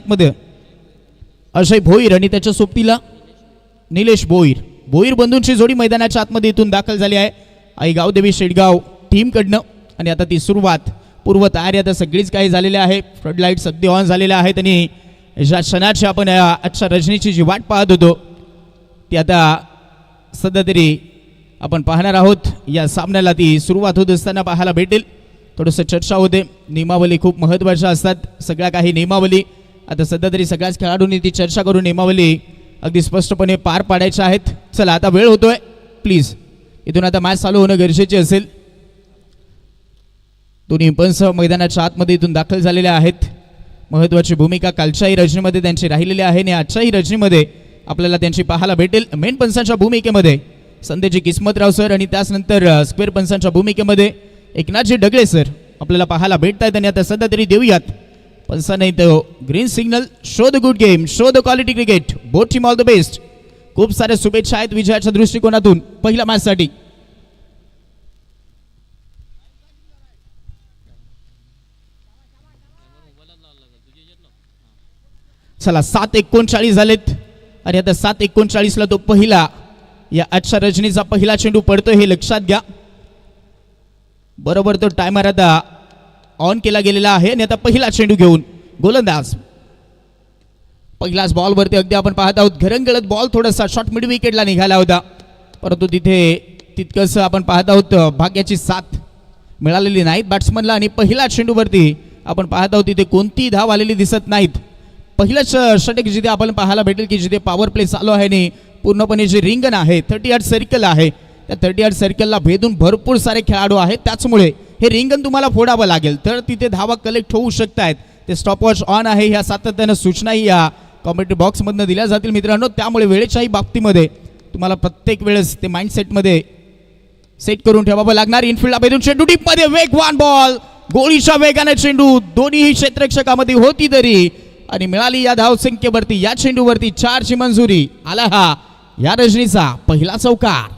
आतमध्ये अजय भोईर आणि त्याच्या सोबतीला निलेश भोईर. भोईर बंधूंची जोडी मैदानाच्या आतमध्ये इथून दाखल झाली आहे आईगाव देवी शेडगाव टीमकडनं. आणि आता ती सुरुवात पूर्व तयारी आता सगळीच काही झालेली आहे. फ्लड लाईट्स अगदी ऑन झालेल्या आहेत आणि ज्या क्षणाची आपण आजच्या रजनीची जी वाट पाहत होतो ती आता सध्या तरी आपण पाहणार आहोत. या सामन्याला ती सुरुवात होत असताना पाहायला भेटेल. थोडंसं चर्चा होते, नियमावली खूप महत्त्वाच्या असतात. सगळ्या काही नियमावली आता सध्या तरी सगळ्याच खेळाडूंनी ती चर्चा करून नियमावली अगदी स्पष्टपणे पार पाडायच्या आहेत. चला आता वेळ होतोय, प्लीज इथून आता मॅच चालू होणं गरजेचे असेल. दोन्ही पंच मैदानाच्या आतमध्ये इथून दाखल झालेले आहेत. महत्त्वाची भूमिका कालच्याही रजनीमध्ये त्यांची राहिलेली आहे आणि आजच्याही रजनीमध्ये आपल्याला त्यांची पाहायला भेटेल. मेन पंचांच्या भूमिकेमध्ये संदेजी किस्मतराव सर आणि त्यानंतर स्क्वेअर पंचांच्या भूमिकेमध्ये एकनाथजी डगळे सर आपल्याला पाहायला भेटत आहेत. आणि आता सध्या तरी देऊयात पंचांना इथं green signal. Show the good game, show the quality cricket, both team all the best. खूप साऱ्या शुभेच्छा आहेत विजयाच्या दृष्टिकोनातून पहिल्या मॅचसाठी. चला 7:39 झालेत आणि आता 7:39ला तो पहिला या आजच्या रजनीचा पहिला चेंडू पडतोय हे लक्षात घ्या. बरोबर तो टायमर आता ऑन केला गेलेला आहे आणि आता पहिला चेंडू घेऊन गोलंदाज. पहिलाच बॉलवरती अगदी आपण पाहत आहोत घरंगळत बॉल थोडासा शॉर्ट मिड विकेटला निघाला होता, परंतु तिथे तितकंसं आपण पाहत आहोत भाग्याची साथ मिळालेली नाहीत बॅट्समनला. आणि पहिला चेंडूवरती आपण पाहत आहोत तिथे कोणतीही धाव आलेली दिसत नाहीत. पहिलंच षटक जिथे आपण पाहायला भेटेल की जिथे पॉवर प्ले चालू आहे आणि पूर्णपणे जे रिंगण आहे 38 सर्कल आहे त्या 38 सर्कलला भेदून भरपूर सारे खेळाडू आहेत. त्याचमुळे हे रिंगण तुम्हाला फोडावं लागेल तर तिथे धावा कलेक्ट होऊ शकतायत. ते स्टॉपवॉच ऑन आहे ह्या सातत्यानं सूचनाही या कॉमेंट्री बॉक्समधनं दिल्या जातील मित्रांनो. त्यामुळे वेळेच्याही बाबतीमध्ये तुम्हाला प्रत्येक वेळेस ते माइंडसेटमध्ये सेट करून ठेवावं लागणार. इनफिल्डला भेदून चेंडू डीपमध्ये वेगवान बॉल, गोळीच्या वेगाने चेंडू दोन्ही क्षेत्ररक्षकामध्ये होती तरी आणि मिळाली या धावसंख्येवरती या चेंडूवरती 4ची मंजुरी. आला हा या रजनीचा पहिला चौकार.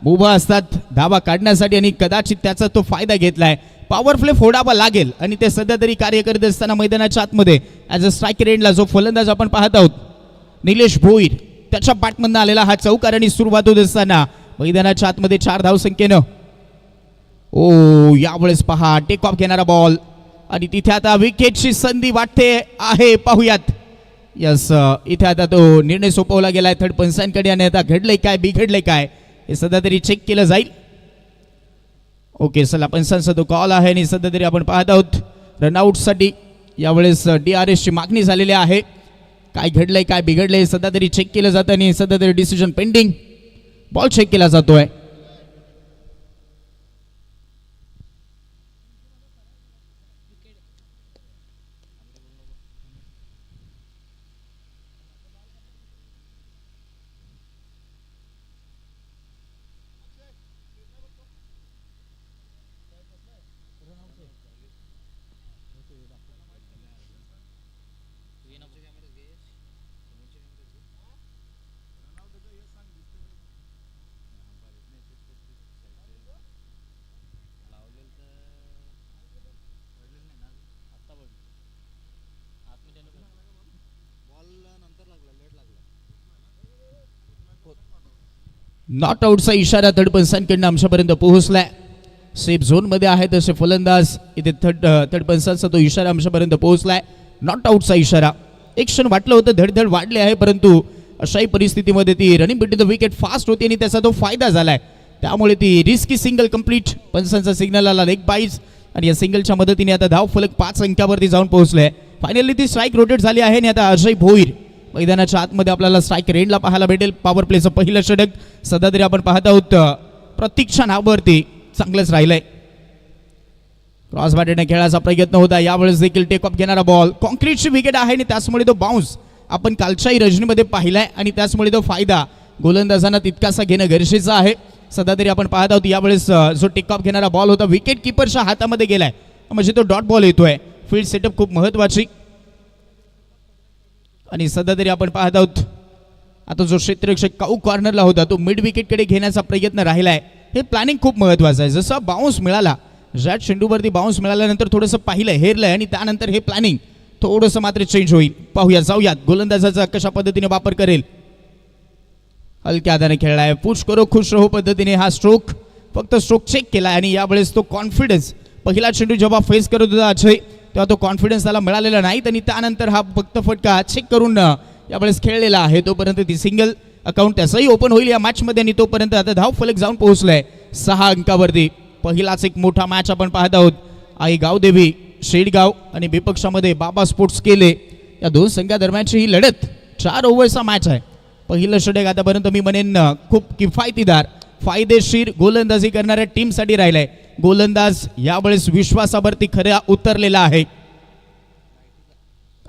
उभा असतात धावा काढण्यासाठी आणि कदाचित त्याचा तो फायदा घेतलाय. पॉवर प्ले फोडावा लागेल आणि ते सध्या तरी कार्य करत असताना मैदानाच्या आतमध्ये ॲज अ स्ट्रायकर एंडला जो फलंदाज आपण पाहत आहोत निलेश भोईर त्याच्या बॅटमधनं आलेला हा चौकार. आणि सुरुवात होत असताना मैदानाच्या आतमध्ये 4 धावसंख्येनं यावेळेस पहा टेक ऑफ घेणारा बॉल आणि तिथे आता विकेटची संधी वाटते आहे. पाहूयात. यस, इथे आता तो निर्णय सोपवला गेलाय थर्ड पंचांकडे आणि आता घडलंय काय बिघडलंय काय हे सध्या तरी चेक केलं जाईल. ओके, चला पंचांचा तो कॉल आहे आणि सध्या तरी आपण पाहत आहोत रनआउटसाठी यावेळेस DRS ची मागणी झालेली आहे. काय घडलंय काय बिघडलंय सध्या तरी चेक केलं जातं आणि सध्या तरी डिसिजन पेंडिंग. बॉल चेक केला जातोय. नॉट आउटचा इशारा थर्ड पंचांकडनं आमच्यापर्यंत पोहोचलाय. सेफ झोनमध्ये आहे तसे फलंदाज इथे थर्ड पंचांचा तो इशारा आमच्यापर्यंत पोहोचलाय. नॉट आउटचा इशारा. एक क्षण वाटलं होतं धडधड वाढले आहे, परंतु अशाही परिस्थितीमध्ये ती running between the wicket fast होती आणि त्याचा तो फायदा झालाय. त्यामुळे ती रिस्की सिंगल कंप्लीट. पंचांचा सिग्नल आला लेग बाईज आणि या सिंगलच्या मदतीने आता धाव फलक 5 अंकावरती जाऊन पोहोचले. फायनली ती स्ट्राईक रोटेट झाली आहे आणि आता अजय भोईर मैदानाच्या आतमध्ये आपल्याला स्ट्राईक रेंजला पाहायला भेटेल. पॉवर प्लेचं पहिलं षटक सध्या तरी आपण पाहत आहोत प्रतीक्षा नावावरती चांगलंच राहिलंय. क्रॉस बॅटने खेळायचा प्रयत्न होता. यावेळेस देखील टेक ऑफ घेणारा बॉल. कॉन्क्रीटची विकेट आहे आणि त्याचमुळे तो बाउन्स आपण कालच्याही रजनीमध्ये पाहिलाय आणि त्याचमुळे तो फायदा गोलंदाजांना तितकासा घेणं गरजेचं आहे. सध्या तरी आपण पाहत आहोत यावेळेस जो टेक ऑफ घेणारा बॉल होता विकेट किपरच्या हातामध्ये गेलाय, म्हणजे तो डॉट बॉल येतोय. फील्ड सेटअप खूप महत्वाची. आणि सध्या तरी आपण पाहत आहोत आता जो क्षेत्ररक्षक काऊ कॉर्नरला होता तो मिड विकेटकडे घेण्याचा प्रयत्न राहिलाय. हे प्लॅनिंग खूप महत्वाचं आहे. जसं बाउन्स मिळाला, ज्या चेंडूवरती बाउन्स मिळाल्यानंतर थोडंसं पाहिलंय, हेरलंय आणि त्यानंतर हे प्लॅनिंग थोडंसं मात्र चेंज होईल. पाहूया, जाऊयात गोलंदाजाचा कशा पद्धतीने वापर करेल. हलक्या हाताने खेळलाय, पुश करो खुश रहो पद्धतीने हा स्ट्रोक, फक्त स्ट्रोक चेक केलाय. आणि यावेळेस तो कॉन्फिडन्स, पहिला चेंडू जेव्हा फेस करत होता अजय तेव्हा तो कॉन्फिडन्स त्याला मिळालेला नाही. आणि त्यानंतर हा फक्त फटका चेक करून यावेळेस खेळलेला आहे. तोपर्यंत ती सिंगल अकाउंट त्याचंही ओपन होईल या मॅचमध्ये. आणि तोपर्यंत आता धाव फलक जाऊन पोहोचलाय 6 अंकावरती. पहिलाच एक मोठा मॅच आपण पाहत आहोत. आई गावदेवी शेडगाव आणि विपक्षामध्ये बाबा स्पोर्ट्स केले या दोन संघादरम्यानची ही लढत 4 ओव्हरचा मॅच आहे. पहिलं षटक आतापर्यंत मी म्हणेन खूप किफायतीदार फायदेशीर गोलंदाजी करणाऱ्या टीमसाठी राहिलाय. गोलंदाज यावेळेस विश्वासावरती खऱ्या उतरलेला आहे.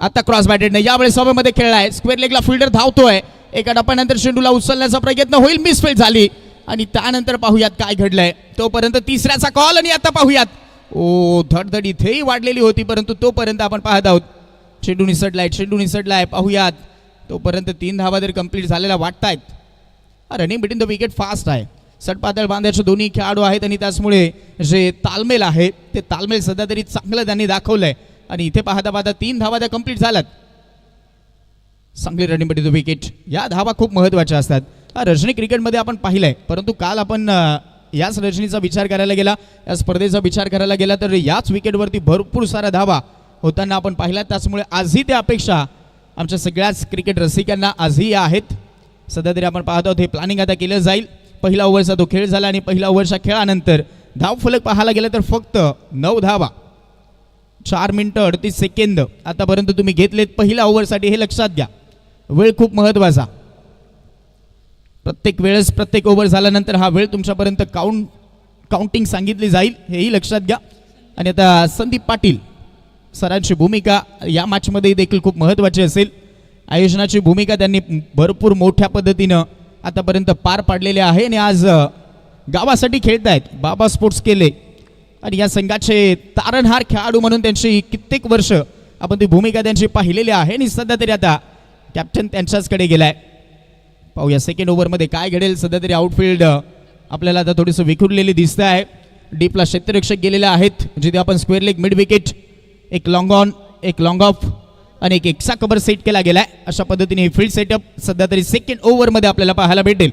आता क्रॉस बॅटेडने यावेळेस हवेमध्ये खेळलाय, स्क्वेअर लेगला फिल्डर धावतोय. एका टप्प्यानंतर चेंडूला उचलण्याचा प्रयत्न होईल, मिसफील्ड झाली. आणि त्यानंतर पाहूयात काय घडलंय. तोपर्यंत तिसऱ्याचा कॉल. आणि आता पाहूयात, ओ धडधड इथेही वाढलेली होती, परंतु तोपर्यंत आपण पाहत आहोत चेंडू निसटलाय. पाहूयात, तोपर्यंत 3 धावा जर कंप्लीट झालेल्या वाटतायत. Running between the wicket fast आहे. सटपातळ बांधायचे दोन्ही खेळाडू आहेत आणि त्याचमुळे जे तालमेल आहे ते तालमेल सध्या तरी चांगलं त्यांनी दाखवलंय. आणि इथे पाहता पाहता 3 धावा त्या कंप्लीट झाल्यात. चांगली रनिंग बिटवीन द विकेट, या धावा खूप महत्त्वाच्या असतात. रजनी क्रिकेटमध्ये आपण पाहिलंय, परंतु काल आपण याच रजनीचा विचार करायला गेला, या स्पर्धेचा विचार करायला गेला तर याच विकेटवरती भरपूर साऱ्या धावा होताना आपण पाहिल्या. त्याचमुळे आजही त्या अपेक्षा आमच्या सगळ्याच क्रिकेट रसिकांना आजही आहेत. सध्या तरी आपण पाहत आहोत हे प्लॅनिंग आता केलं जाईल. पहिला ओव्हरचा तो खेळ झाला आणि पहिल्या ओव्हरच्या खेळानंतर धाव फलक पाहायला गेलं तर फक्त 9 धावा 4 मिनिटं 38 सेकंद आतापर्यंत तुम्ही घेतलेत पहिल्या ओव्हरसाठी. हे लक्षात घ्या, वेळ खूप महत्त्वाचा. प्रत्येक वेळेस प्रत्येक ओव्हर झाल्यानंतर हा वेळ तुमच्यापर्यंत काउंटिंग सांगितली जाईल, हेही लक्षात घ्या. आणि आता संदीप पाटील सरांची भूमिका या मॅचमध्ये देखील खूप महत्त्वाची असेल. आयोजनाची भूमिका त्यांनी भरपूर मोठ्या पद्धतीनं आतापर्यंत पार पाडलेले आहे. आणि आज गावासाठी खेळत आहेत बाबा स्पोर्ट्स केले आणि या संघाचे तारणहार खेळाडू म्हणून त्यांची कित्येक वर्ष आपण ती भूमिका त्यांची पाहिलेली आहे. आणि सध्या तरी आता कॅप्टन त्यांच्याचकडे गेलाय. पाहूया सेकंड ओव्हरमध्ये काय घडेल. सध्या तरी आउटफील्ड आपल्याला आता थोडंसं विखुरलेली दिसतं आहे. डीपला क्षेत्ररक्षक गेलेले आहेत, जिथे आपण स्क्वेअर लेग मिड विकेट, एक लॉंग ऑन, एक लॉंग ऑफ आणि एक एक्स्ट्रा कव्हर सेट केला गेलाय. अशा पद्धतीने फील्ड सेटअप सध्या तरी सेकंड ओव्हरमध्ये आपल्याला पाहायला भेटेल.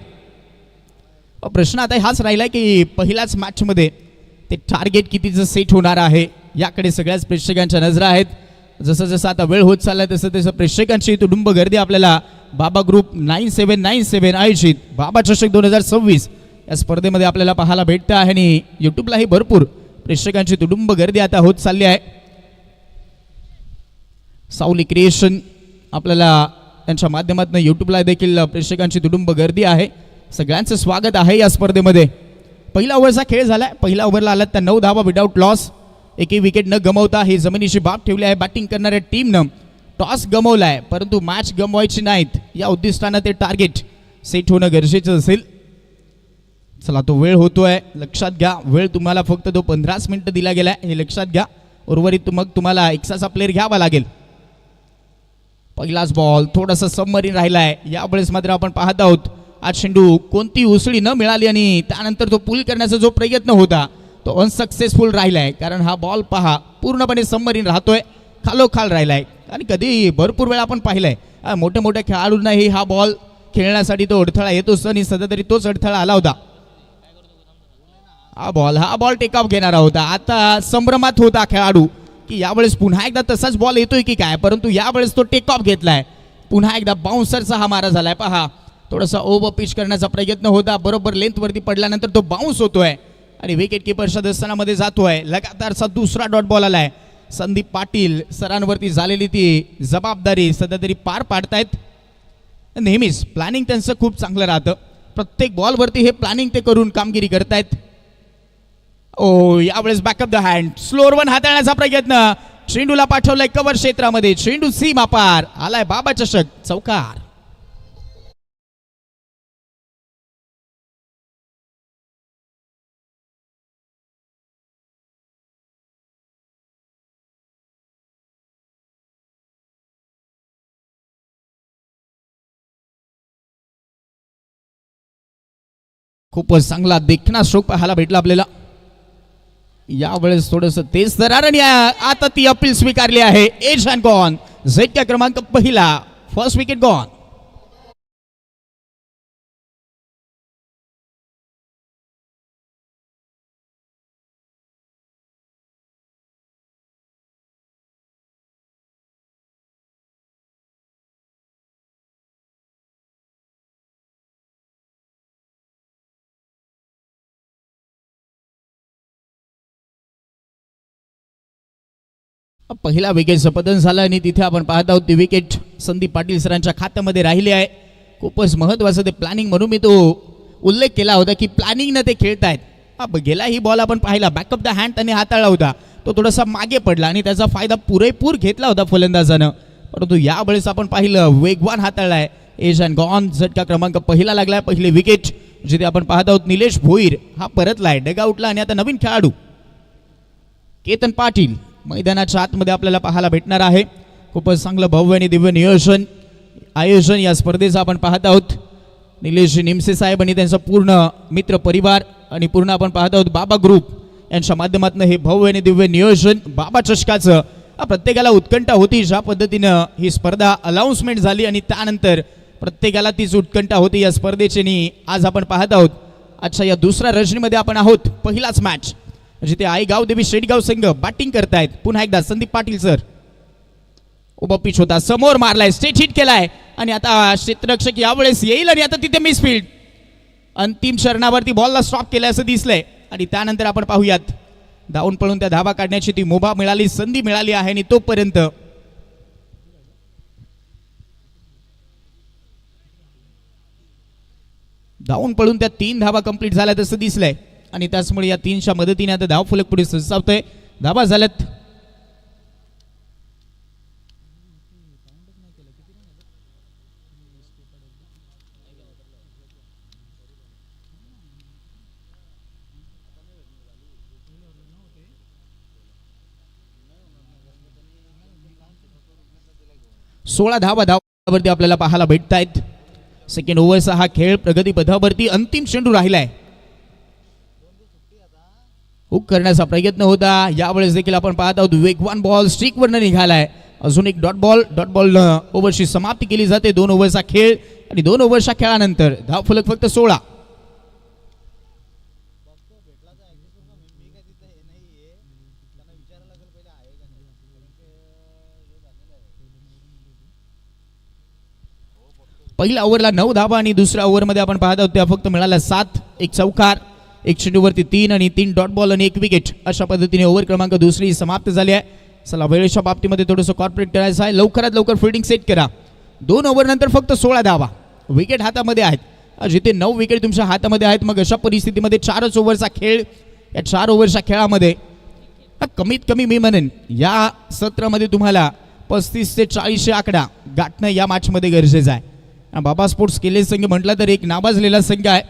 प्रश्न आता हाच राहिला की पहिल्याच मॅचमध्ये ते टार्गेट कितीचं सेट होणार आहे, याकडे सगळ्याच प्रेक्षकांच्या नजरा आहेत. जसं जसं आता वेळ होत चालला तसं तसं प्रेक्षकांची तुडुंब गर्दी आपल्याला बाबा ग्रुप 9797 आयोजित बाबा चषक 2026 या स्पर्धेमध्ये आपल्याला पाहायला भेटतं आहे. आणि यूट्यूबलाही भरपूर प्रेक्षकांची तुडुंब गर्दी आता होत चालली आहे. सावली क्रिएशन आपल्याला त्यांच्या माध्यमातून यूट्यूबला देखील प्रेक्षकांची तुडुंब गर्दी आहे. सगळ्यांचं स्वागत आहे या स्पर्धेमध्ये. पहिला ओव्हरचा खेळ झालाय. पहिल्या ओव्हरला आलात त्या 9 धावा विदाऊट लॉस, एकही विकेट न गमवता ही जमिनीची बाब ठेवली आहे. बॅटिंग करणाऱ्या टीमनं टॉस गमवलाय, परंतु मॅच गमवायची नाहीत या उद्दिष्टानं ते टार्गेट सेट होणं गरजेचं असेल. चला, तो वेळ होतोय, लक्षात घ्या. वेळ तुम्हाला फक्त तो 15 मिनिटं दिला गेलाय, हे लक्षात घ्या. उर्वरित मग तुम्हाला एक्स्ट्राचा प्लेअर घ्यावा लागेल. पहिलाच बॉल थोडासा सबमरीन राहिलाय. यावेळेस मात्र आपण पाहत आहोत आज चेंडू कोणती उसळी न मिळाली आणि त्यानंतर तो पुल करण्याचा जो प्रयत्न होता तो अनसक्सेसफुल राहिलाय. कारण हा बॉल पहा पूर्णपणे सबमरीन राहतोय, खालोखाल राहिलाय. आणि कधी भरपूर वेळा आपण पाहिलंय मोठ्या मोठ्या खेळाडूंनाही हा बॉल खेळण्यासाठी तो अडथळा येतोच आणि सध्या तरी तोच अडथळा आला होता. हा बॉल टेक ऑफ घेणारा होता. आता संभ्रमात होता खेळाडू की यावेळेस पुन्हा एकदा तसाच बॉल येतोय की काय, परंतु यावेळेस तो टेक ऑफ घेतलाय. पुन्हा एकदा बाउन्सरचा हा मारा झालाय. पहा, थोडासा ओव्हर पिच करण्याचा प्रयत्न होता, बरोबर लेंथवरती पडल्यानंतर तो बाउन्स होतोय आणि विकेट किपरच्या दस्तानामध्ये जातोय. लगातारचा दुसरा डॉट बॉल आलाय. संदीप पाटील सरांवरती झालेली ती जबाबदारी सध्या तरी पार पाडतायत. नेहमीच प्लॅनिंग त्यांचं खूप चांगलं राहतं. प्रत्येक बॉलवरती हे प्लॅनिंग ते करून कामगिरी करतायत. ओ, यावेळेस backup the hand, slower one हाताळण्याचा प्रयत्न, चेंडूला पाठवलाय कव्हर क्षेत्रामध्ये, चेंडू सीमा पार आलाय. बाबा चषक चौकार. खूपच चांगला देखणा स्ट्रोक पाहायला भेटला आपल्याला यावेळेस. थोडंसं तेज दरार आणि आता ती अपील स्वीकारली आहे. Edge and gone. झटका क्रमांक पहिला. First wicket gone. पहिला विकेटचं पतन झालं आणि तिथे आपण पाहत आहोत ती विकेट संदीप पाटील सरांच्या खात्यामध्ये राहिली आहे. खूपच महत्वाचं ते प्लॅनिंग म्हणून मी तो उल्लेख केला होता की प्लॅनिंगनं ते खेळतायत. गेला ही बॉल आपण पाहिला बॅकअप द हँड त्याने हाताळला होता. तो थोडासा मागे पडला आणि त्याचा फायदा पुरेपूर घेतला होता फलंदाजानं. परंतु यावेळेस आपण पाहिलं वेगवान हाताळलाय. Age and gone. झटका क्रमांक पहिला लागलाय. पहिली विकेट जिथे आपण पाहत आहोत निलेश भोईर हा परतलाय डगआउटला आणि आता नवीन खेळाडू केतन पाटील मैदानाच्या आतमध्ये आपल्याला पाहायला भेटणार आहे. खूपच चांगलं भव्य आणि दिव्य नियोजन आयोजन या स्पर्धेचं आपण पाहत आहोत. निलेश निमसे साहेब आणि त्यांचा पूर्ण मित्र परिवार आणि पूर्ण आपण पाहत आहोत बाबा ग्रुप यांच्या माध्यमातून हे भव्य आणि दिव्य नियोजन बाबा चषकाचं. प्रत्येकाला उत्कंठा होती ज्या पद्धतीनं ही स्पर्धा अनाउन्समेंट झाली आणि त्यानंतर प्रत्येकाला तीच उत्कंठा होती या स्पर्धेची. आणि आज आपण पाहत आहोत आजच्या या दुसऱ्या रजनीमध्ये आपण आहोत. पहिलाच मॅच जिथे आईगाव देवी शेडगाव संघ बॅटिंग करतायत. पुन्हा एकदा संदीप पाटील सर. उभा पिच होता समोर मारलाय स्ट्रेट हिट केलाय आणि आता क्षेत्ररक्षक यावेळेस येईल आणि आता तिथे मिसफील्ड. अंतिम क्षणावरती बॉलला स्टॉप केलाय असं दिसलंय आणि त्यानंतर आपण पाहूयात धावून पळून त्या धावा काढण्याची ती मुभा मिळाली संधी मिळाली आहे आणि तोपर्यंत धावून पळून त्या 3 धावा कंप्लीट झाल्या तसं दिसलंय आणि त्याचमुळे या 3च्या मदतीने आता धाव फलक पुढे ससावतोय. धावा झाल्यात 16 धावा धावावरती आपल्याला पाहायला भेटत आहेत. सेकंड ओव्हरचा हा खेळ प्रगती पथावरती अंतिम चेंडू राहिलाय. हुक करण्याचा प्रयत्न होता यावेळेस देखील आपण पाहत आहोत वेगवान बॉल स्ट्रिकवरनं निघालाय. अजून एक डॉट बॉल ओव्हरची समाप्ती केली जाते. 2 ओव्हरचा खेळ आणि 2 ओव्हरच्या खेळानंतर धाव फलक फक्त 16. पहिल्या ओव्हरला 9 धावा आणि दुसऱ्या ओव्हरमध्ये आपण पाहत आहोत त्या फक्त मिळाल्या 7. एक चौकार, एक चेंडूवरती 3 आणि 3 डॉट बॉल आणि 1 विकेट. अशा पद्धतीने ओव्हर क्रमांक दुसरी समाप्त झाली आहे. चला वेळेच्या बाबतीमध्ये थोडंसं कॉर्पोरेट करायचं आहे. लवकरात लवकर फिल्डिंग सेट करा. 2 ओव्हर नंतर फक्त 16 धावा. विकेट हातामध्ये आहेत. जिथे 9 विकेट तुमच्या हातामध्ये आहेत मग अशा परिस्थितीमध्ये 4च ओव्हरचा खेळ. या 4 ओव्हरच्या खेळामध्ये कमीत कमी मी म्हणेन या सत्रामध्ये तुम्हाला 35 ते 40 आकडा गाठणं या मॅचमध्ये गरजेचं आहे. बाबा स्पोर्ट्स केले संघ म्हटलं तर एक नाबाजलेला संघ आहे.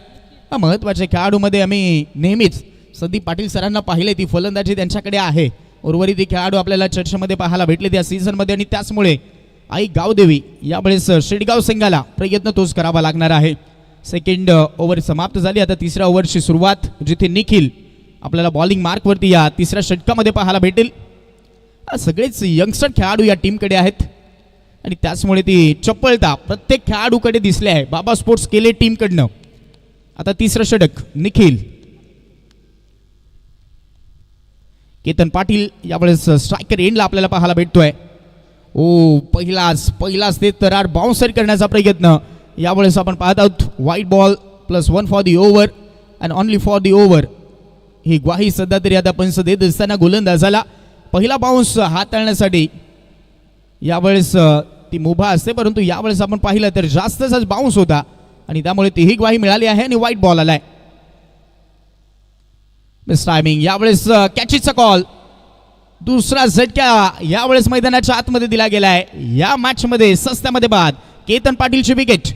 महत्त्वाच्या खेळाडूमध्ये आम्ही नेहमीच संदीप पाटील सरांना पाहिले ती फलंदाजी त्यांच्याकडे आहे. उर्वरित खेळाडू आपल्याला चर्चेमध्ये पाहायला भेटले त्या सीझनमध्ये आणि त्याचमुळे आई गावदेवी यावेळेस शेडगाव संघाला प्रयत्न तोच करावा लागणार आहे. सेकंड ओव्हर समाप्त झाली. आता तिसऱ्या ओव्हरची सुरुवात जिथे निखिल आपल्याला बॉलिंग मार्कवरती या तिसऱ्या षटकामध्ये पाहायला भेटेल. सगळेच यंगस्टर खेळाडू या टीमकडे आहेत आणि त्याचमुळे ती चपळता प्रत्येक खेळाडूकडे दिसले आहे बाबा स्पोर्ट्स केले टीमकडनं. आता तिसरं षटक निखिल. केतन पाटील यावेळेस स्ट्रायकर एंडला आपल्याला पाहायला भेटतोय. पहिलाच ते तरार बाउन्सर करण्याचा प्रयत्न. यावेळेस आपण पाहत आहोत white ball +1 for the over and only for the over ही ग्वाही सध्या तरी आता पंच देत असताना गोलंदाजाला पहिला बाउन्स हाताळण्यासाठी यावेळेस ती मुभा असते. परंतु यावेळेस आपण पाहिलं तर जास्तच बाउन्स होता आणि त्यामुळे तीही ग्वाही मिळाली आहे आणि व्हाईट बॉल आलाय. Miss timing. यावेळेस कॅचीचा कॉल. दुसरा झटका यावेळेस मैदानाच्या आतमध्ये दिला गेलाय. या मॅचमध्ये सस्त्यामध्ये बाद. केतन पाटीलची विकेट.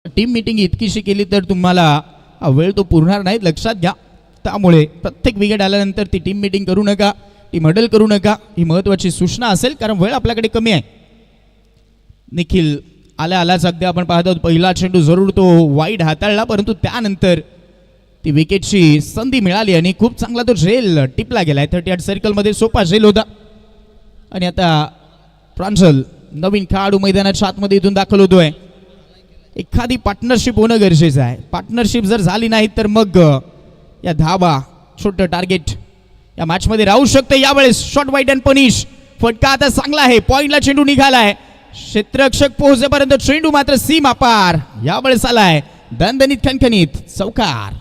टीम मीटिंग इतकीशी केली तर तुम्हाला वेळ तो पुरणार नाही, लक्षात घ्या. त्यामुळे प्रत्येक विकेट आल्यानंतर ती टीम मीटिंग करू नका, टीम हडल करू नका, ही महत्त्वाची सूचना असेल, कारण वेळ आपल्याकडे कमी आहे. निखिल आल्या आलाच अगदी आपण पाहत आहोत पहिला चेंडू जरूर तो वाईड हाताळला, परंतु त्यानंतर ती विकेटची संधी मिळाली आणि खूप चांगला तो झेल टिपला गेलाय. 38 सर्कलमध्ये सोपा झेल होता. आणि आता प्रांजल नवीन खेळाडू मैदानाच्या आतमध्ये इथून दाखल होतोय. एखादी पार्टनरशिप होणं गरजेचं आहे. पार्टनरशिप जर झाली नाही तर मग या धाबा छोटं टार्गेट या मॅचमध्ये राहू शकते. यावेळेस शॉट वाईट अँड पनिश. फटका आता चांगला आहे, पॉइंटला चेंडू निघालाय. क्षेत्ररक्षक पोहोचेपर्यंत चेंडू मात्र सीमा पार. यावेळेस आलाय दणदणीत खणखणीत चौकार.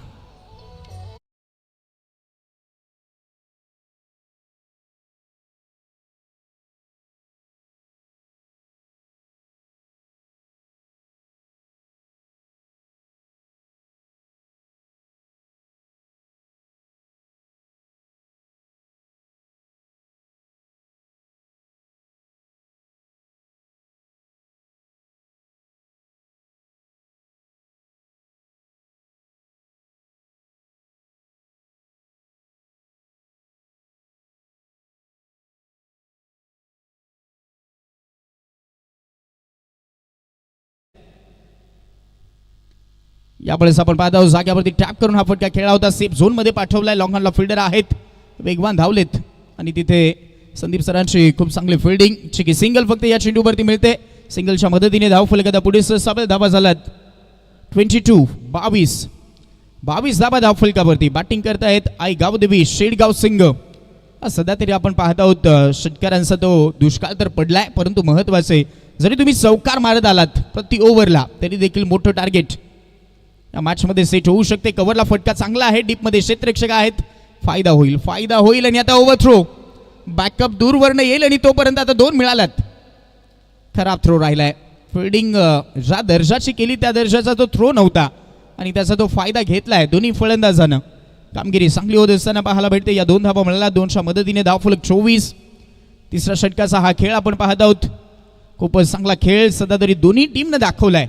यावेळेस आपण पाहत आहोत जाग्यावरती टॅप करून हा फटका खेळला होता. सेफ झोनमध्ये पाठवलाय. लॉंग ऑनला फिल्डर आहेत, वेगवान धावलेत आणि तिथे संदीप सरांची खूप चांगली फिल्डिंग. चिकी सिंगल फक्त या चेंडूवरती मिळते. सिंगलच्या मदतीने धाव फलक पुढे साबल धावा झाल्यात. 22 धावा धाव फलकावरती. बॅटिंग करतायत आई गावदेवी शेडगाव सिंग. सध्या तरी आपण पाहत आहोत षटकारांचा तो दुष्काळ तर पडलाय, परंतु महत्वाचे जरी तुम्ही चौकार मारत आलात प्रति ओव्हरला तरी देखील मोठं टार्गेट या मॅचमध्ये सेट होऊ शकते. कव्हरला फटका चांगला आहे, डीपमध्ये क्षेत्ररक्षक आहेत, फायदा होईल. आणि आता ओव्हर थ्रो, बॅकअप दूरवरनं येईल आणि तोपर्यंत आता 2 मिळाल्यात. खराब थ्रो राहिलाय. फिल्डिंग ज्या दर्जाची केली त्या दर्जाचा तो थ्रो नव्हता आणि त्याचा तो फायदा घेतलाय दोन्ही फलंदाजानं. कामगिरी चांगली होत असताना पाहायला भेटते. या 2 धावा मिळाल्या, 2च्या मदतीने धावफलक 24. तिसऱ्या षटकाचा हा खेळ आपण पाहत आहोत. खूपच चांगला खेळ सध्या तरी दोन्ही टीमनं दाखवलाय.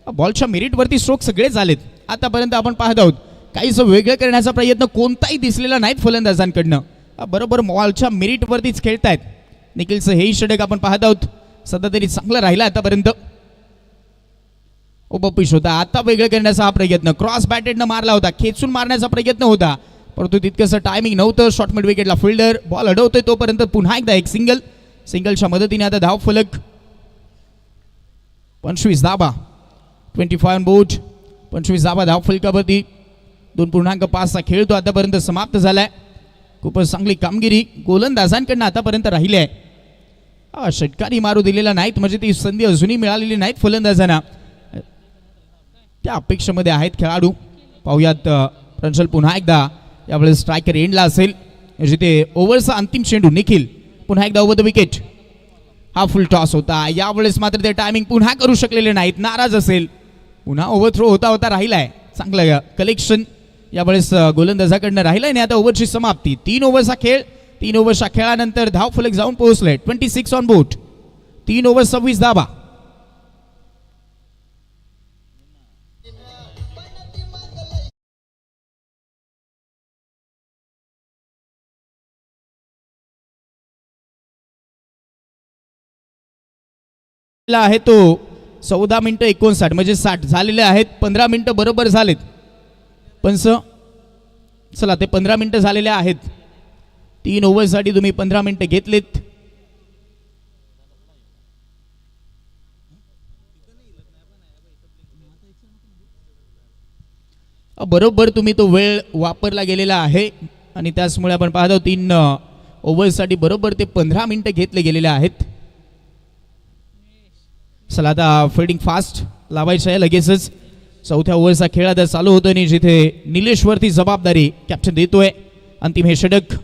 बॉलच्या मेरिटवरती स्ट्रोक सगळे झालेत आतापर्यंत आपण पाहत आहोत. काहीच वेगळं करण्याचा प्रयत्न कोणताही दिसलेला नाही फलंदाजांकडनं. बरोबर बॉलच्या मेरिटवरतीच खेळतायत. निखिलचं हेही षटक आपण पाहत आहोत. सध्या तरी चांगलं राहिलं आतापर्यंत. ओपपिश होता, आता वेगळं करण्याचा हा प्रयत्न. क्रॉस बॅटेडनं मारला होता, खेचून मारण्याचा प्रयत्न होता, परंतु तितकंसं टायमिंग नव्हतं. शॉर्ट मिड विकेटला फिल्डर बॉल अडवतोय तोपर्यंत पुन्हा एकदा एक सिंगलच्या मदतीने आता धाव फलक 25 धाबा. 25 ऑन बोर्ड. 25 धाबा धाव फलकावरती. 2.5चा खेळ तो आतापर्यंत समाप्त झालाय. खूपच चांगली कामगिरी गोलंदाजांकडनं आतापर्यंत राहिली आहे. षटकारी मारू दिलेला नाहीत, म्हणजे ती संधी अजूनही मिळालेली नाहीत फलंदाजांना. त्या अपेक्षेमध्ये आहेत खेळाडू. पाहूयात प्रंशल पुन्हा एकदा यावेळेस स्ट्रायकर एंडला असेल, जिथे ओव्हरचा अंतिम चेंडू. निखिल पुन्हा एकदा ओव्हर द विकेट. हा फुल टॉस होता. यावेळेस मात्र ते टायमिंग पुन्हा करू शकलेले नाहीत, नाराज असेल. पुन्हा ओव्हर थ्रो होता राहिलाय. चांगलं कलेक्शन यावेळेस गोलंदाजाकडनं राहिलाय. आणि आता ओव्हरची समाप्ती. 3 ओव्हरचा खेळ. 3 ओव्हरच्या खेळानंतर धाव फलक जाऊन पोहोचले 26 ऑन बोर्ड. 3 ओव्हर 26 धाबा. आहे तो 14 मिनिटं 59 म्हणजे 60 झालेले आहेत. 15 मिनिटं बरोबर झालेत. पण चला ते 15 मिनिटं झालेले आहेत. 3 ओव्हरसाठी तुम्ही 15 मिनिटं घेतलेत. बरोबर तुम्ही तो वेळ वापरला गेलेला आहे आणि त्याचमुळे आपण पाहतो 3 ओव्हरसाठी बरोबर ते 15 मिनिटं घेतले गेलेले आहेत. चला आता फिल्डिंग फास्ट लावायचं आहे लगेचच. 4थ्या ओव्हरचा खेळ आता चालू होतो आणि जिथे निलेशवरती जबाबदारी कॅप्टन देतोय. अंतिम हे षटक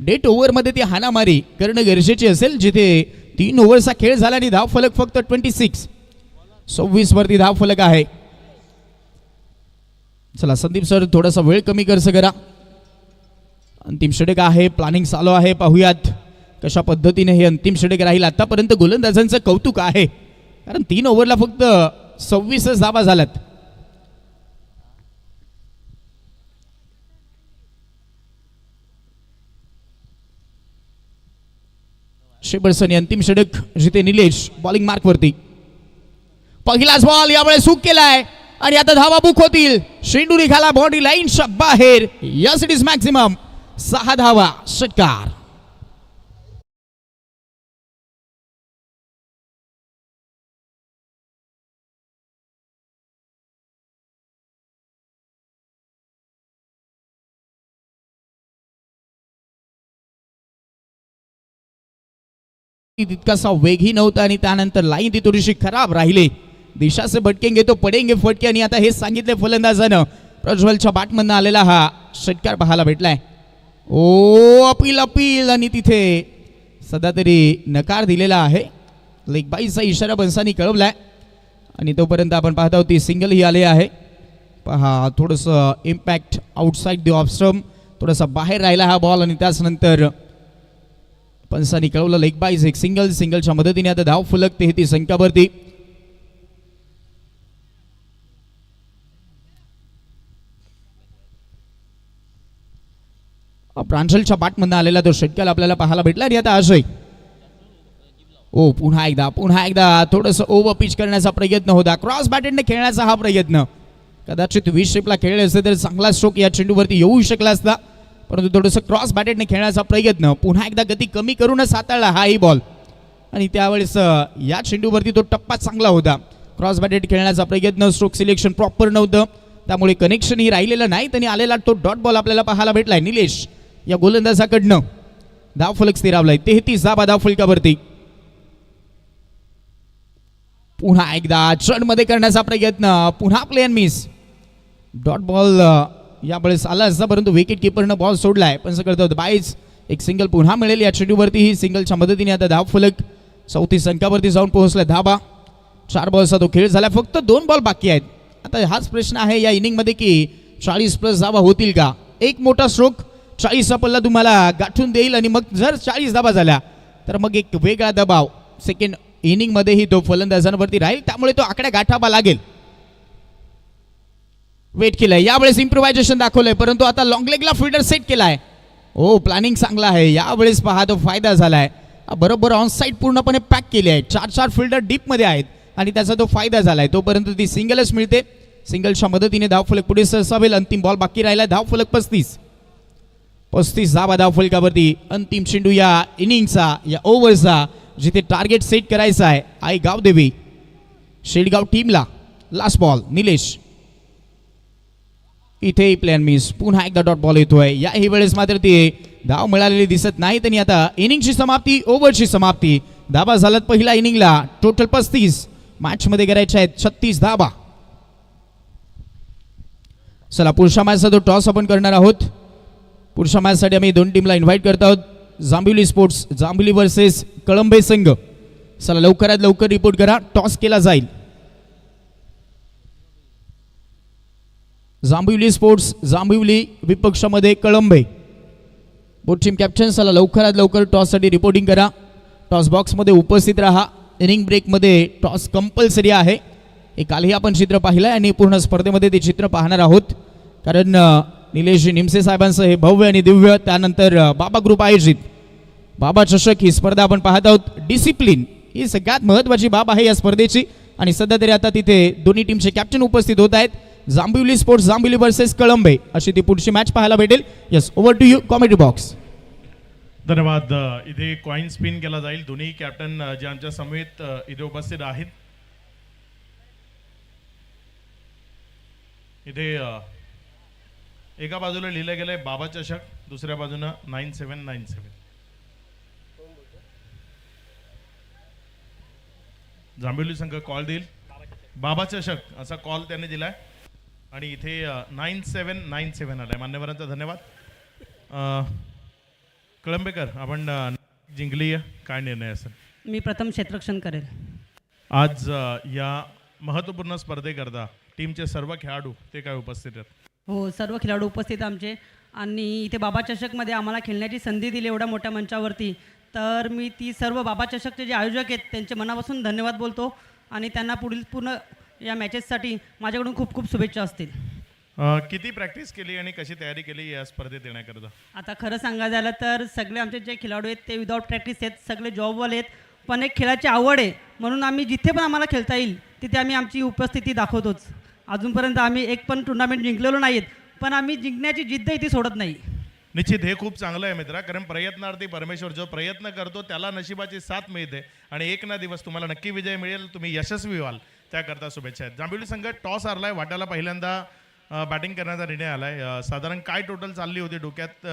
डेट ओव्हरमध्ये ती हाणामारी करणं गरजेची असेल, जिथे 3 ओव्हरचा खेळ झाला आणि धाव फलक फक्त 26 वरती धाव फलक आहे. चला संदीप सर थोडासा वेळ कमी खर्च करा. अंतिम षटक आहे, प्लॅनिंग चालू आहे. पाहूयात कशा पद्धतीने हे अंतिम षटक राहील. आतापर्यंत गोलंदाजांचं कौतुक आहे, कारण 3 ओव्हरला फक्त 26 धावा झाल्यात. शेबर्सने अंतिम षटक जिथे निलेश बॉलिंग मार्क वरती. पहिलाच बॉल यावेळेस हुक केलाय आणि आता धावा बुक होतील. शेंडू निघाला बॉडी लाईनच्या बाहेर. यस इट इज मॅक्सिमम 6 धावा षटकार. तितकासा वेगही नव्हता आणि त्यानंतर लाईन ती थोडीशी खराब राहिली. दिशा से भटकेंगे तो पडेंगे फटके आणि आता हे सांगितले फलंदाजानं. प्रज्वलच्या बॅटमधनं आलेला हा षटकार पाहायला भेटलाय. ओ अपील अपील आणि तिथे सध्या तरी नकार दिलेला आहे. लेग बाईचा इशारा बंसानी कळवलाय आणि तोपर्यंत आपण पाहत आहोत ती सिंगल ही आले आहे. पहा थोडंसं impact outside the off stump, थोडासा बाहेर राहिला हा बॉल आणि त्याच नंतर पंसानी कळवलं लेग बाईज एक सिंगलच्या मदतीने आता धाव फलक 33 अंकावरती. प्रांजलच्या बॅटमधनं आलेला तो षटकार आपल्याला पाहायला भेटला आणि आता अजय ओ पुन्हा एकदा थोडंसं ओव्हर पिच करण्याचा प्रयत्न होता. क्रॉस बॅटेडने खेळण्याचा हा प्रयत्न. कदाचित 20 शेपला खेळले असते तर चांगला स्ट्रोक या चेंडूवरती येऊ शकला असता, परंतु थोडंसं क्रॉस बॅटेडने खेळण्याचा प्रयत्न. पुन्हा एकदा गती कमी करूनच हाताळला हाही बॉल आणि त्यावेळेस या चेंडूवरती तो टप्पा चांगला होता. क्रॉस बॅटेड खेळण्याचा प्रयत्न, स्ट्रोक सिलेक्शन प्रॉपर नव्हतं, त्यामुळे कनेक्शनही राहिलेलं नाही. त्यांनी आलेला तो डॉट बॉल आपल्याला पाहायला भेटलाय निलेश या गोलंदाजाकडनं. धाव फलक स्थिरावलाय 33 धावा धाव फलकावरती. पुन्हा एकदा चढ मध्ये करण्याचा प्रयत्न, पुन्हा play and miss. Dot ball यावेळेस आला असता परंतु विकेट किपरनं बॉल सोडलाय. पण असं करतो बाईज एक सिंगल पुन्हा मिळेल या चेंडूवरती. ही सिंगलच्या मदतीने आता धाव फलक 34 अंकावरती जाऊन पोहोचला. धाबा 4 बॉलचा तो खेळ झाला. फक्त 2 बॉल बाकी आहेत. आता हाच प्रश्न आहे या इनिंग मध्ये की 40+ धावा होतील का. एक मोठा स्ट्रोक 40चा पल्ला तुम्हाला गाठून देईल आणि मग जर 40 धावा झाल्या तर मग एक वेगळा दबाव सेकंड इनिंग मध्येही तो फलंदाजांवरती राहील, त्यामुळे तो आकडा गाठावा लागेल. वेट केलंय यावेळेस इम्प्रोव्हायझेशन दाखवलंय, परंतु आता लॉंग लेगला फिल्डर सेट केलाय. ओ प्लॅनिंग चांगला आहे यावेळेस. पहा तो फायदा झालाय. बरोबर ऑन साईड पूर्णपणे पॅक केले आहे. 4 फिल्डर डीप मध्ये आहेत आणि त्याचा तो फायदा झालाय. तोपर्यंत ती सिंगलच मिळते. सिंगलच्या मदतीने धाव फलक पुढे सरसावेल. अंतिम बॉल बाकी राहिला. धाव फलक 35 धावा धाव फलकावरती. अंतिम चेंडू या इनिंगचा या ओव्हरचा जिथे टार्गेट सेट करायचा आहे आई गावदेवी शेडगाव टीमला. Last ball Nilesh. इथे प्लॅन मिस. पुन्हा एकदा डॉट बॉल येतोय. याही वेळेस मात्र ती धाव मिळालेली दिसत नाही. त्यांनी आता इनिंगची समाप्ती, ओव्हरची समाप्ती. धावा झाल्यात पहिल्या इनिंगला टोटल 35. मॅच मध्ये करायच्या आहेत 36 धावा. चला पुढच्या मॅचचा तो टॉस आपण करणार आहोत. पुढच्या मॅचसाठी आम्ही 2 टीमला इन्व्हाइट करत आहोत. जांभिवली स्पोर्ट्स जांभिवली वर्सेस कळंबे संघ. चला लवकरात लवकर रिपोर्ट करा. टॉस केला जाईल. जांभिवली स्पोर्ट्स जांभिवली विपक्षामध्ये कळंबे. बोथ टीम कॅप्टन चला लवकरात लवकर टॉससाठी रिपोर्टिंग करा. टॉस बॉक्समध्ये उपस्थित राहा. इनिंग ब्रेकमध्ये टॉस कंपल्सरी आहे. हे कालही आपण चित्र पाहिलं आणि पूर्ण स्पर्धेमध्ये ते चित्र पाहणार आहोत, कारण निलेश निमसे साहेबांचं हे भव्य आणि दिव्य त्यानंतर बाबा ग्रुप आयोजित बाबा चषक ही स्पर्धा आपण पाहत आहोत. डिसिप्लिन ही सगळ्यात महत्त्वाची बाब आहे या स्पर्धेची आणि सध्या तरी आता तिथे दोन्ही टीमचे कॅप्टन उपस्थित होत आहेत. जांभिवली स्पोर्ट्स जांभिवली वर्सेस कळंबे अशी ती पुढची मॅच पाहायला भेटेल. Yes over to you comedy box. धन्यवाद. इथे कॉइन स्पिन केला जाईल. दोन्ही कॅप्टन जे आमच्या समेत इथे उपस्थित आहेत. इथे एका बाजूला लिहिलं गेलंय बाबा चषक, दुसऱ्या बाजूनं 9797. जांभिवली संघ कॉल देईल. बाबा चषक असा कॉल त्याने दिलाय आणि इथे 9797 आलाय. मान्यवरांचा धन्यवाद. कळंबेकर आपण जिंकली काय निर्णय असेल? मी प्रथम क्षेत्ररक्षण करेल. आज या महत्त्वपूर्ण स्पर्धेकरता टीमचे सर्व खेळाडू ते काय उपस्थित आहेत? हो, सर्व खेळाडू उपस्थित आमचे आणि इथे बाबा चषकमध्ये आम्हाला खेळण्याची संधी दिली एवढ्या मोठ्या मंचावरती, तर मी ती सर्व बाबा चषकचे जे आयोजक आहेत त्यांचे मनापासून धन्यवाद बोलतो आणि त्यांना पुढील पूर्ण या मॅचेससाठी माझ्याकडून खूप खूप शुभेच्छा असतील. किती प्रॅक्टिस केली आणि कशी तयारी केली या स्पर्धेत येण्याकरता? आता खरं सांगायचं झालं तर सगळे आमचे जे खेळाडू आहेत ते विदाऊट प्रॅक्टिस आहेत, सगळे जॉबवाले आहेत, पण एक खेळाची आवड आहे म्हणून आम्ही जिथे पण आम्हाला खेळता येईल तिथे आम्ही आमची उपस्थिती दाखवतोच. अजूनपर्यंत आम्ही एक पण टुर्नामेंट जिंकलेलो नाहीत, पण आम्ही जिंकण्याची जिद्द ती सोडत नाही. निश्चित हे खूप चांगलं आहे मित्रा, कारण प्रयत्नार्थी परमेश्वर, जो प्रयत्न करतो त्याला नशिबाची साथ मिळते आणि एक ना दिवस तुम्हाला नक्की विजय मिळेल, तुम्ही यशस्वी व्हाल, त्याकरता शुभेच्छा आहेत. जांभिवली संघ टॉस हारलाय, वाटायला पहिल्यांदा बॅटिंग करण्याचा निर्णय आलाय. साधारण काय टोटल चालली होती डोक्यात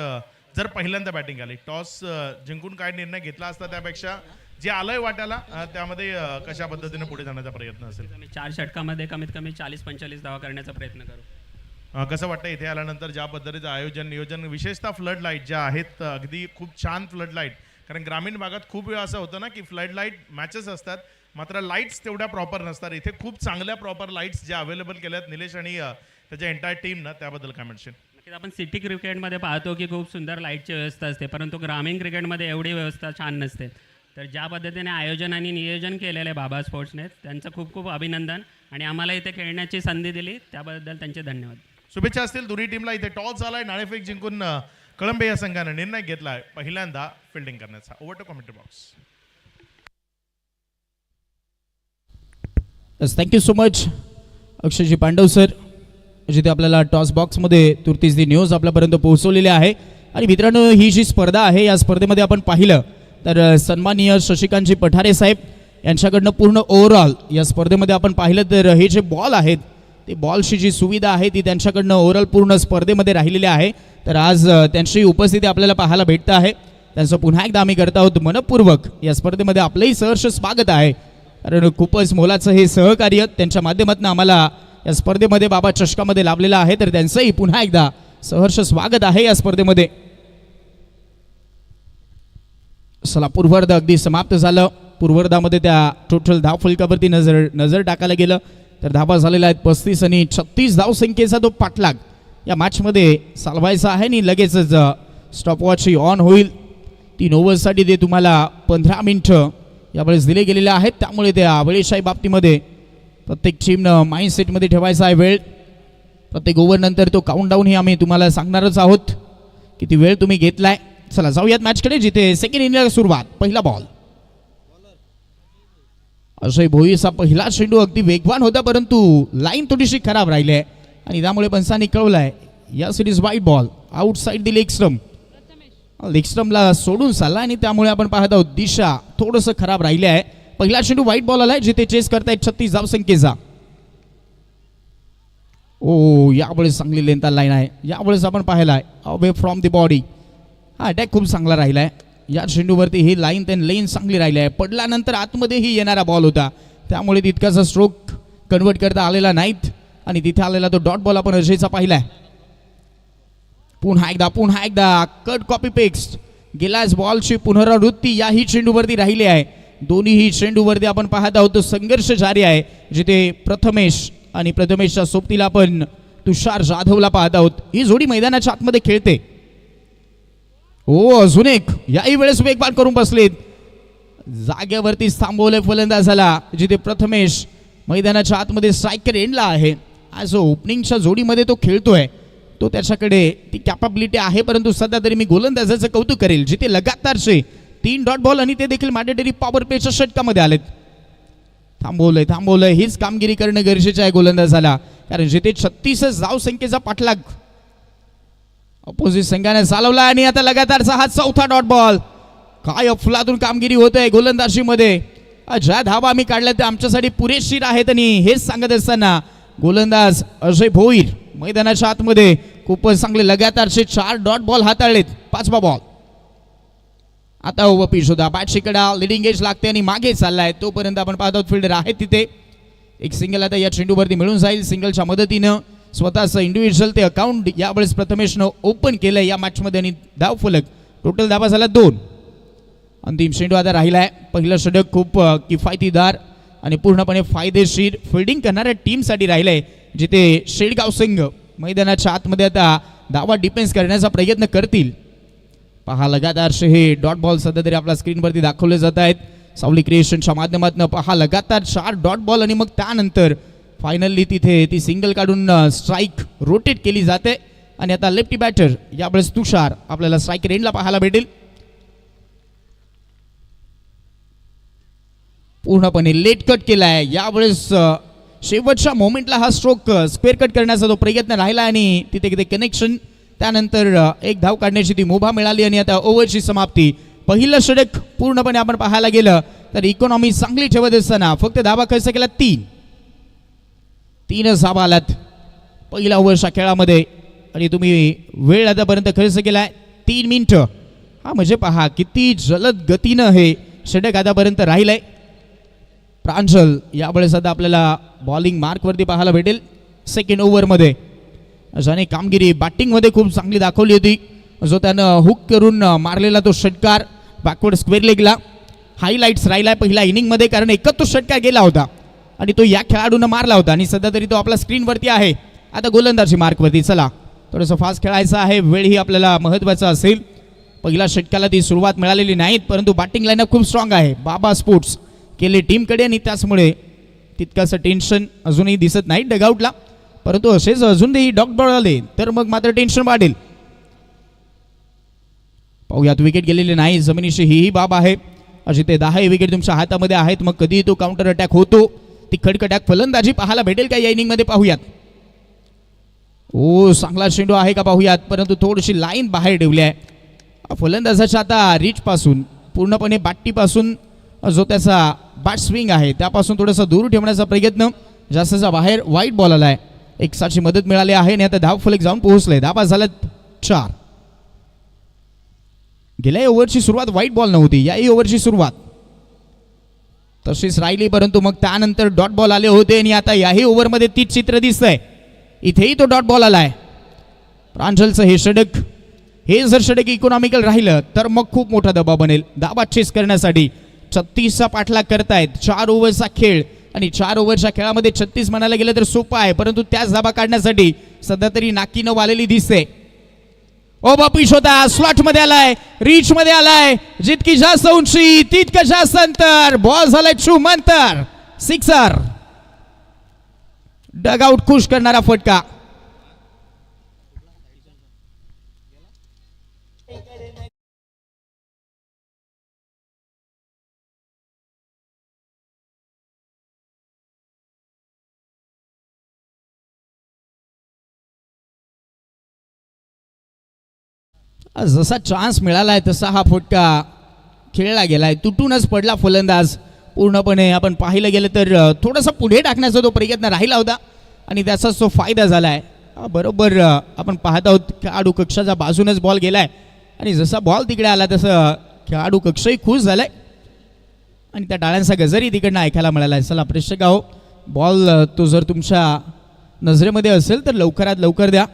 जर पहिल्यांदा बॅटिंग आली? टॉस जिंकून काय निर्णय घेतला असता त्यापेक्षा जे आलंय वाट्याला त्यामध्ये कशा पद्धतीने पुढे जाण्याचा प्रयत्न असेल? 4 षटकामध्ये कमीत कमी 40-45 धावा करण्याचा प्रयत्न करू. कसं वाटतं इथे आल्यानंतर ज्या पद्धतीचं आयोजन नियोजन, विशेषतः फ्लड लाईट ज्या आहेत, अगदी खूप छान फ्लड लाईट, कारण ग्रामीण भागात खूप वेळा असं होतं ना की फ्लड लाईट मॅचेस असतात मात्र लाईट्स तेवढ्या प्रॉपर नसतात. इथे खूप चांगल्या प्रॉपर लाईट्स ज्या अवेलेबल केल्यात निलेश आणि त्याच्या एंटायर टीमनं, त्याबद्दल काय म्हणशील? नक्कीच आपण सिटी क्रिकेटमध्ये पाहतो की खूप सुंदर लाईटची व्यवस्था असते, परंतु ग्रामीण क्रिकेटमध्ये एवढी व्यवस्था छान नसते. तर ज्या पद्धतीने आयोजन आणि नियोजन केलेलं आहे बाबा स्पोर्ट्सने, त्यांचं खूप खूप अभिनंदन आणि आम्हाला इथे खेळण्याची संधी दिली त्याबद्दल त्यांचे धन्यवाद. शुभेच्छा असतील दोन्ही टीमला. इथे टॉस झालाय, नाणेफेक जिंकून कळंबे या संघानं निर्णय घेतलाय पहिल्यांदा फिल्डिंग करण्याचा. Over to commentary box. Thank you so much Akshayji Pandav sir, जिथे आपल्याला टॉस बॉक्समध्ये तुर्तीस दी न्यूज आपल्यापर्यंत पोहोचवलेली आहे. आणि मित्रांनो, ही जी स्पर्धा आहे या स्पर्धेमध्ये आपण पाहिलं तर सन्माननीय शशिकांतजी पठारे साहेब यांच्याकडनं पूर्ण ओव्हरऑल या स्पर्धेमध्ये आपण पाहिलं तर हे जे बॉल आहेत ते बॉलची जी सुविधा आहे ती त्यांच्याकडनं ओव्हरऑल पूर्ण स्पर्धेमध्ये राहिलेली आहे. तर आज त्यांची उपस्थिती आपल्याला पाहायला भेटत आहे. त्यांचं पुन्हा एकदा आम्ही करत आहोत मनपूर्वक या स्पर्धेमध्ये आपलंही सहर्ष स्वागत आहे, कारण खूपच मोलाचं हे सहकार्य त्यांच्या माध्यमातून आम्हाला या स्पर्धेमध्ये बाबा चषकामध्ये लाभलेलं आहे. तर त्यांचंही पुन्हा एकदा सहर्ष स्वागत आहे या स्पर्धेमध्ये. चला, पूर्वार्ध अगदी समाप्त झालं. पूर्वार्धामध्ये त्या टोटल धाव फलकावरती नजर टाकायला गेलं तर धावा झालेल्या आहेत 35 आणि 36 धावसंख्येचा तो पाठलाग या मॅचमध्ये चालवायचा आहे आणि लगेचच स्टॉपवॉच ऑन होईल. 3 ओव्हरसाठी ते तुम्हाला 15 मिनिटं यावेळेस दिले गेलेले आहेत. त्यामुळे त्या वेळेशाही बाबतीमध्ये प्रत्येक टीमनं माइंडसेटमध्ये ठेवायचा आहे वेळ. प्रत्येक ओव्हरनंतर तो काउंटडाऊन ही आम्ही तुम्हाला सांगणारच आहोत किती वेळ तुम्ही घेतलाय. चला जाऊयात मॅचकडे, जिथे सेकंड इनिंगला सुरुवात. पहिला बॉल अक्षय भोईरचा पहिला चेंडू अगदी वेगवान होता, परंतु लाईन थोडीशी खराब राहिली आहे आणि त्यामुळे पंचांनी कळवलाय या series wide ball outside the leg stump. Leg स्टंपला सोडून चालला आणि त्यामुळे आपण पाहत आहोत दिशा थोडंसं खराब राहिले आहे. पहिला चेंडू वाईट बॉल आलाय, जिथे चेस करतायत 36 धावसंख्येचा. ओ, यावेळेस चांगली लेंथ लाईन आहे. यावेळेस आपण पाहिलाय अवे फ्रॉम दी बॉडी हा अटॅक खूप चांगला राहिला आहे. या चेंडूवरती ही लाईन चांगली राहिली आहे. पडल्यानंतर आतमध्येही येणारा बॉल होता, त्यामुळे तितकासा स्ट्रोक कन्वर्ट करता आलेला नाहीत आणि तिथे आलेला तो डॉट बॉल आपण अजयचा पाहिलाय. पुन्हा एकदा कट कॉपी पेस्ट गेलाच बॉलची पुनरावृत्ती याही चेंडूवरती राहिली आहे. दोन्हीही चेंडूवरती आपण पाहत आहोत तो संघर्ष जारी आहे, जिथे प्रथमेश आणि प्रथमेशच्या सोबतीला आपण तुषार जाधवला पाहत आहोत. ही जोडी मैदानाच्या आतमध्ये खेळते. ओ, अजून एक याही वेळेस वेगवान करून बसलेत. जागेवरती थांबवले फलंदाजाला, जिथे प्रथमेश मैदानाच्या आतमध्ये स्ट्रायकर एंडला आहे. आज ओपनिंगच्या जोडीमध्ये तो खेळतोय, तो त्याच्याकडे ती कॅपॅबिलिटी आहे, परंतु सध्या तरी मी गोलंदाजाचं कौतुक करेल, जिथे लगातारचे 3 डॉट बॉल आणि ते देखील मॅन्डेटरी पॉवर प्लेच्या षटकामध्ये आलेत. थांबवलंय हीच कामगिरी करणं गरजेचं आहे गोलंदाजाला, कारण जिथे 36 धावसंख्येचा पाठलाग अपोजिट संघाने चालवला आणि आता लगातारचा हा 4था डॉट बॉल. काय अफलातून कामगिरी होत आहे गोलंदाजीमध्ये. ज्या धावा आम्ही काढल्या त्या आमच्यासाठी पुरेशीर आहेत आणि हेच सांगत असताना गोलंदाज अजय भोईर मैदानाच्या आतमध्ये खूपच चांगले लगातारचे 4 डॉट बॉल हाताळलेत. 5वा बॉल आता ओव्हरपिच होता. बॅटशीकडा लिडिंग एज लागते आणि मागे चाललाय, तोपर्यंत आपण पाहत आहोत फिल्डर आहे तिथे. एक सिंगल आता या चेंडूवरती मिळून जाईल. सिंगलच्या मदतीनं स्वतःचं इंडिव्हिज्युअल ते अकाउंट यावेळेस प्रथमेशनं ओपन केलंय या मॅचमध्ये आणि धाव फलक टोटल धावा झाला 2. अंतिम चेंडू आता राहिलाय. पहिलं षटक खूप किफायतीदार आणि पूर्णपणे फायदेशीर फिल्डिंग करणाऱ्या टीमसाठी राहिलंय, जिथे शेडगाव संघ मैदानाच्या आतमध्ये आता धावा डिफेन्स करण्याचा प्रयत्न करतील. पहा लगातारचे हे डॉट बॉल सध्या तरी आपल्या स्क्रीनवरती दाखवले जात आहेत. सावली क्रिएशनच्या माध्यमातून पहा लगातार 4 डॉट बॉल आणि मग त्यानंतर फायनली तिथे ती सिंगल काढून स्ट्राईक रोटेट केली जाते आणि आता लेफ्टी बॅटर यावेळेस तुषार आपल्याला स्ट्राईक रेंजला पाहायला भेटेल. पूर्णपणे लेट कट केलाय यावेळेस. शेवटच्या मोमेंटला हा स्ट्रोक स्क्वेअर कट करण्याचा तो प्रयत्न राहिला आणि तिथे किती कनेक्शन. त्यानंतर एक धाव काढण्याची ती मुभा मिळाली आणि आता ओव्हरची समाप्ती. पहिलं षटक पूर्णपणे आपण पाहायला गेलं तर इकॉनॉमी चांगली ठेवत असताना फक्त धावा खर्च केला 3 धावा आलात पहिल्या ओव्हरच्या खेळामध्ये आणि तुम्ही वेळ आतापर्यंत खर्च केलाय 3 मिनिटं. हा म्हणजे पहा किती जलद गतीनं हे षटक आतापर्यंत राहिलंय. प्रांजल यावेळेस आता आपल्याला बॉलिंग मार्कवरती पाहायला भेटेल सेकंड ओव्हरमध्ये. ज्याने कामगिरी बॅटिंगमध्ये खूप चांगली दाखवली होती. जो त्यानं हुक करून मारलेला तो षटकार बॅकवर्ड स्क्वेअर लेगला हायलाईट्स राहिलाय पहिल्या इनिंगमध्ये, कारण एकच तो षटकार गेला होता आणि तो या खेळाडूनं मारला होता आणि सध्या तरी तो आपला स्क्रीनवरती आहे. आता गोलंदाजी मार्कवरती. चला थोडंसं फास्ट खेळायचं आहे, वेळ ही आपल्याला महत्त्वाचा असेल. पहिल्या षटकाला ती सुरुवात मिळालेली नाहीत, परंतु बॅटिंग लाईनअप खूप स्ट्रॉंग आहे बाबा स्पोर्ट्स केले टीमकडे आणि त्याचमुळे तितकंसं टेन्शन अजूनही दिसत नाही डगआउटला. परंतु असेच अजूनही डॉट बॉल आले तर मग मात्र टेन्शन वाढेल. पाहूयात विकेट गेलेले नाही जमिनीशी ही बाब आहे. अशी ते 10 विकेट तुमच्या हातामध्ये आहेत, मग कधी तो काउंटर अटॅक होतो ती खडखटाक फलंदाजी पाहायला भेटेल का या इनिंगमध्ये पाहूयात. ओ चांगला चेंडू आहे का पाहूयात, परंतु थोडीशी लाईन बाहेर ठेवली आहे फलंदाजाच्या. आता रीच पासून पूर्णपणे बाट्टीपासून जो त्याचा बॅट स्विंग आहे त्यापासून थोडासा दूर ठेवण्याचा प्रयत्न, जास्तचा बाहेर वाईट बॉल आलाय. एक साची मदत मिळाली आहे आणि आता धाव फलक जाऊन पोहोचले. धावा झाल्यात 4. गेल्या ओव्हरची सुरुवात वाईट बॉल नव्हती, याही ओव्हरची सुरुवात तशीच राहिली, परंतु मग त्यानंतर डॉट बॉल आले होते आणि आता याही ओव्हरमध्ये तीच चित्र दिसतंय. इथेही तो डॉट बॉल आलाय. प्रांजलचं हे षटक, हे जर षटक इकॉनॉमिकल राहिलं तर मग खूप मोठा दबाव बनेल धावा चेस करण्यासाठी. 36चा पाठलाग करतायत. 4 ओव्हरचा खेळ आणि 4 ओव्हरच्या खेळामध्ये 36 म्हणायला गेलं तर सोपं आहे, परंतु त्याच धावा काढण्यासाठी सध्या तरी नाकी न वालेली दिसते. ओ बापिश होता स्लॉट मध्ये आलाय, रीच मध्ये आलाय. जितकी जास्त उंची तितकं जास्त अंतर. बॉल झालाय मंतर. सिक्सर. डगआउट खुश करणारा फटका. जसा चान्स मिळालाय तसा हा फटका खेळला गेलाय. तुटूनच पडला फलंदाज. पूर्णपणे आपण पाहिलं गेलं तर थोडासा पुढे टाकण्याचा तो प्रयत्न राहिला होता आणि त्याचाच तो फायदा झालाय. बरोबर आपण पाहत आहोत खेळाडू कक्षाच्या बाजूनच बॉल गेलाय आणि जसा बॉल तिकडे आला तसं खेळाडू कक्षही खुश झालाय आणि त्या टाळ्यांचा गजरही तिकडनं ऐकायला मिळालाय. चला प्रेक्षक आहो, बॉल तो जर तुमच्या नजरेमध्ये असेल तर लवकरात लवकर द्या.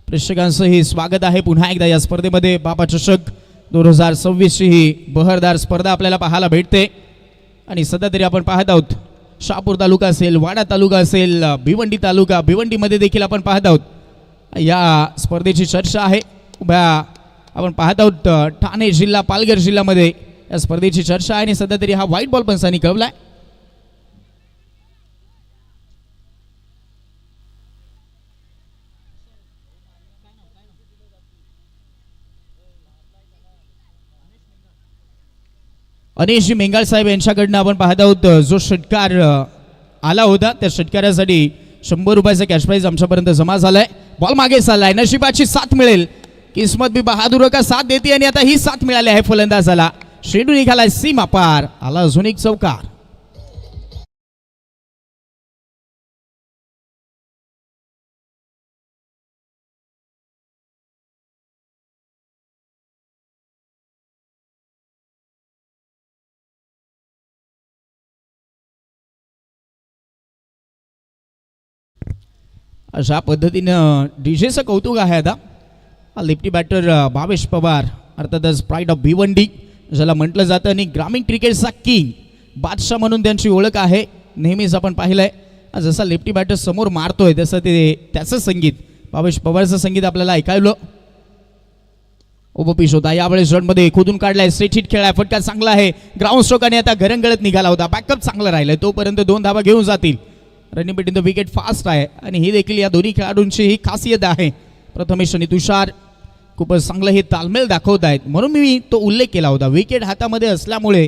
प्रेक्षकांचंही स्वागत आहे पुन्हा एकदा या स्पर्धेमध्ये. बाबा चषक 2026 ही बहरदार स्पर्धा आपल्याला पाहायला भेटते आणि सध्या तरी आपण पाहत आहोत शहापूर तालुका असेल, वाडा तालुका असेल, भिवंडी तालुका, भिवंडीमध्ये देखील आपण पाहत आहोत या स्पर्धेची चर्चा आहे. उभ्या आपण पाहत आहोत ठाणे जिल्हा, पालघर जिल्ह्यामध्ये या स्पर्धेची चर्चा आहे आणि सध्या तरी हा व्हाईट बॉल पंचांनी कळवलाय. अनिशजी मेंगाळ साहेब यांच्याकडनं आपण पाहत आहोत जो षटकार आला होता त्या षटकारासाठी 100 रुपयाचा कॅश प्राईज आमच्यापर्यंत जमा झालाय. बॉल मागे चाललाय, नशिबाची साथ मिळेल, किस्मत भी बहादूर का साथ देते आणि आता ही साथ मिळाली आहे फलंदाजाला. शेडू निघालाय सीमा पार, आला अजून एक चौकार. अशा पद्धतीनं डीजेचं कौतुक आहे. आता हा लेफ्टी बॅटर भावेश पवार अर्थातच प्राईड ऑफ भिवंडी ज्याला म्हटलं जातं आणि ग्रामीण क्रिकेटचा किंग बादशाह म्हणून त्यांची ओळख आहे. नेहमीच आपण पाहिलंय जसा लेफ्टी बॅटर समोर मारतोय तसं ते त्याचं संगीत, भावेश पवारचं संगीत आपल्याला ऐकायलं. ओबपीश होता यावेळेस रनमध्ये खोदून काढलाय, स्ट्रेट हिट खेळाय, फटका चांगला आहे. ग्राउंड स्ट्रोक आणि आता घरंगळत निघाला होता. बॅकअप चांगला राहिलाय, तोपर्यंत 2 धावा घेऊन जातील. Running between the wicket fast आहे आणि ही देखील या दोन्ही खेळाडूंची ही खासियत आहे. प्रथमेश आणि तुषार खूपच चांगलं हे तालमेल दाखवत आहेत, म्हणून मी तो उल्लेख केला होता. विकेट हातामध्ये असल्यामुळे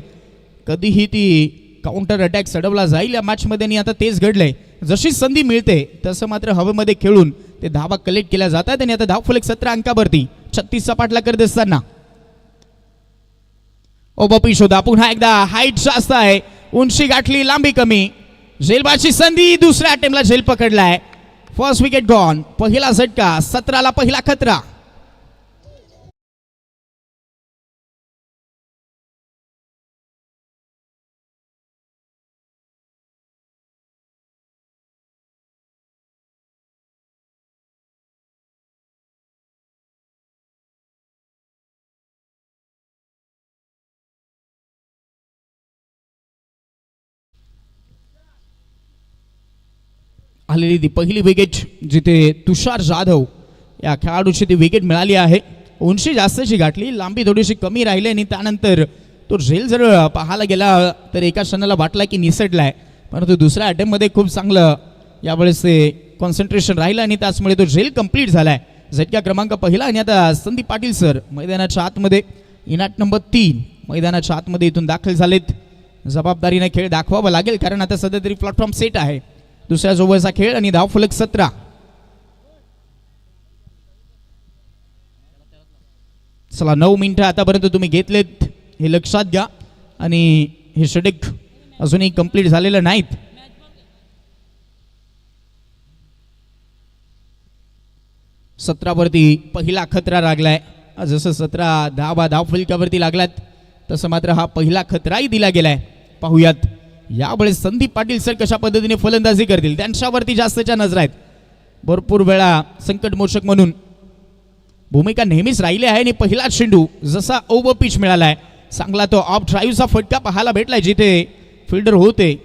कधीही ती काउंटर अटॅक चढवला जाईल या मॅचमध्ये आणि आता तेच घडलंय. जशी संधी मिळते तसं मात्र हवेमध्ये खेळून ते धावा कलेक्ट केल्या जातात आणि आता धावफलक 17 अंकावरती 36चा पाठलाग करत असताना ओबपी शोधा. पुन्हा एकदा हाईट जास्त आहे, उंची गाठली, लांबी कमी. झेलबाची संधी, दुसऱ्या अटेम्प्टला झेल पकडलाय. First wicket gone. पहिला झटका, 17ला पहिला खतरा. आलेली ती पहिली विकेट जिथे तुषार जाधव या खेळाडूची ती विकेट मिळाली आहे. उंची जास्तची गाठली, लांबी थोडीशी कमी राहिली आणि त्यानंतर तो झेल जर पाहायला गेला तर एका क्षणाला वाटला की निसटलाय, परंतु दुसऱ्या अटेम्प्टमध्ये खूप चांगलं यावेळेस ते कॉन्सन्ट्रेशन राहिलं आणि त्याचमुळे तो झेल कंप्लीट झालाय. झटका क्रमांक पहिला आणि आता संदीप पाटील सर मैदानाच्या आतमध्ये इनाट नंबर 3 मैदानाच्या आतमध्ये इथून दाखल झालेत. जबाबदारीने खेळ दाखवावा लागेल कारण आता सध्या तरी प्लॅटफॉर्म सेट आहे. दुसऱ्या ओव्हरचा खेळ आणि धावफलक 17. चला 9 मिनिटं आतापर्यंत तुम्ही घेतलेत हे लक्षात घ्या आणि हे षटक अजूनही कंप्लीट झालेलं नाहीत. वरती पहिला खतरा लागलाय. जसं 17 धावफलकावरती लागलात तसं मात्र हा पहिला खतराही दिला गेलाय. पाहूयात यावेळेस संदीप पाटील सर कशा पद्धतीने फलंदाजी करतील, त्यांच्यावरती जास्तच्या नजर आहेत. भरपूर वेळा संकटमोचक म्हणून भूमिका नेहमीच राहिली आहे आणि पहिला चेंडू जसा ओव्हर पिच मिळालाय, चांगला तो ऑफ ड्राईव्हचा फटका पाहायला भेटलाय जिथे फिल्डर होते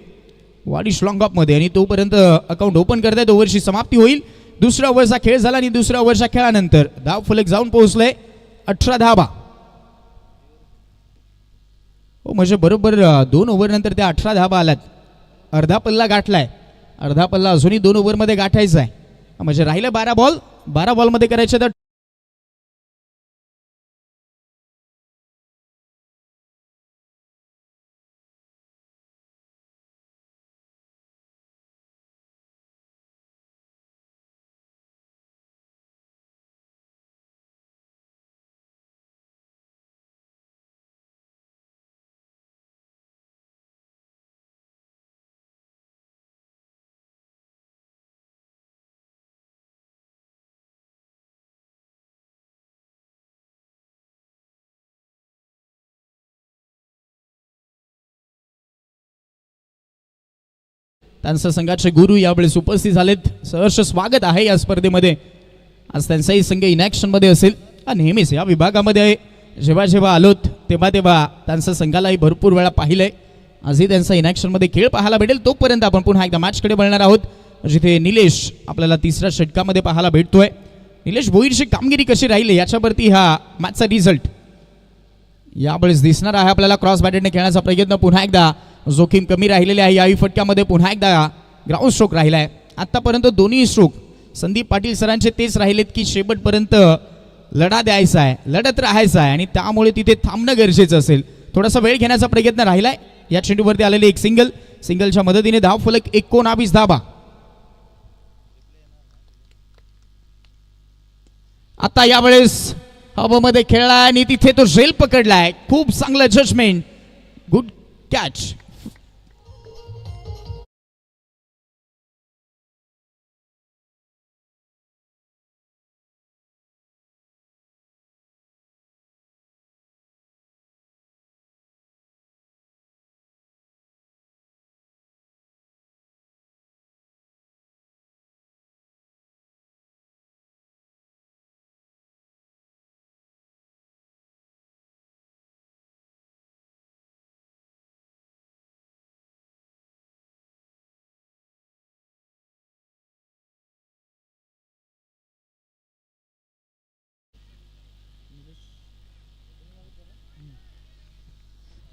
वाडिश लॉंग ऑफमध्ये आणि तोपर्यंत अकाउंट ओपन करतायत. ओव्हरची समाप्ती होईल. दुसऱ्या ओव्हरचा खेळ झाला आणि दुसऱ्या ओव्हरच्या खेळानंतर धावफलक जाऊन पोहोचले 18 धावा. हो म्हणजे बरोबर 2 ओव्हर नंतर त्या 18 धावा आल्यात. अर्धा पल्ला गाठलाय, अर्धा पल्ला अजूनही 2 ओव्हरमध्ये गाठायचा आहे. म्हणजे राहिलं 12 बॉल, 12 बॉलमध्ये करायचे तर त्यांच्या संघाचे गुरु यावेळेस उपस्थित झालेत. सहर्ष स्वागत आहे या स्पर्धेमध्ये. आज त्यांचाही संघ इनॅक्शनमध्ये असेल. नेहमीच या विभागामध्ये जेव्हा जेव्हा आलोत तेव्हा तेव्हा त्यांच्या संघालाही भरपूर वेळा पाहिलंय. आजही त्यांचा इनॅक्शनमध्ये खेळ पाहायला भेटेल. तोपर्यंत आपण पुन्हा एकदा मॅचकडे वळणार आहोत जिथे निलेश आपल्याला तिसऱ्या षटकामध्ये पाहायला भेटतोय. निलेश भोईरची कामगिरी कशी राहिली याच्यावरती हा मॅचचा रिझल्ट यावेळेस दिसणार आहे आपल्याला. क्रॉस बॅटेडने खेळण्याचा प्रयत्न पुन्हा एकदा जोखीम कमी राहिलेली आहे. याही फटक्यामध्ये पुन्हा एकदा ग्राउंड स्ट्रोक राहिला आहे. आतापर्यंत दोन्ही स्ट्रोक संदीप पाटील सरांचे तेच राहिलेत की शेवटपर्यंत लढा द्यायचा आहे, लढत राहायचं आहे आणि त्यामुळे तिथे थांबणं गरजेचं असेल. थोडासा वेळ घेण्याचा प्रयत्न राहिलाय. या चेंडूवरती आलेले एक सिंगलच्या मदतीने धावफलक 19 धावा. आता यावेळेस हवेमध्ये खेळला आणि तिथे तो झेल पकडलाय. खूप चांगलं जजमेंट, गुड कॅच.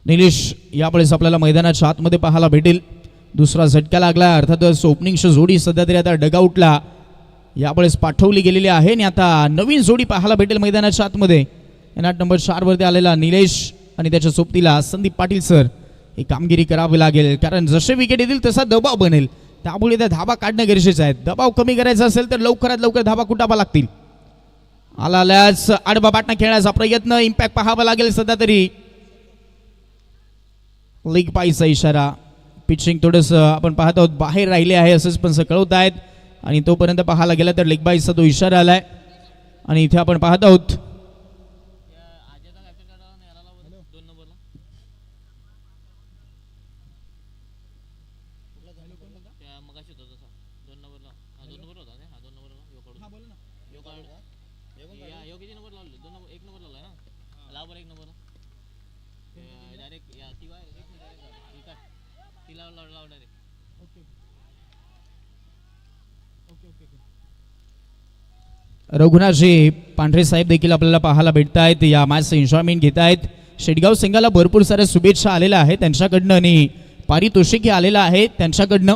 निलेश यावेळेस आपल्याला मैदानाच्या आतमध्ये पाहायला भेटेल. दुसरा झटका लागला. अर्थातच ओपनिंगची जोडी सध्या तरी आता डगआउटला यावेळेस पाठवली गेलेली आहे आणि आता नवीन जोडी पाहायला भेटेल मैदानाच्या आतमध्ये. मॅट नंबर 4 वरती आलेला निलेश आणि त्याच्या सोबतीला संदीप पाटील सर. ही कामगिरी करावी लागेल कारण जसे विकेट येतील तसा दबाव बनेल, त्यामुळे त्या धाबा काढणं गरजेचं आहे. दबाव कमी करायचा असेल तर लवकरात लवकर धाबा कुटावा लागतील. आल्यास आडवा बाटणा खेळण्याचा प्रयत्न, इम्पॅक्ट पाहावा लागेल. सध्या तरी लेग पायचा इशारा. पिचिंग थोडंसं आपण पाहत आहोत बाहेर राहिले आहे असंच पण कळवत आहेत आणि तोपर्यंत पाहायला गेला तर लेग बायचा तो इशारा आलाय आणि इथे आपण पाहत आहोत रघुनाथजी पांढरे साहेब देखील आपल्याला पाहायला भेटत आहेत. या मॅचचं एन्जॉयमेंट घेत आहेत. शेटगाव संघाला भरपूर साऱ्या शुभेच्छा आलेल्या आहेत त्यांच्याकडनं आणि पारितोषिकही आलेलं आहे त्यांच्याकडनं.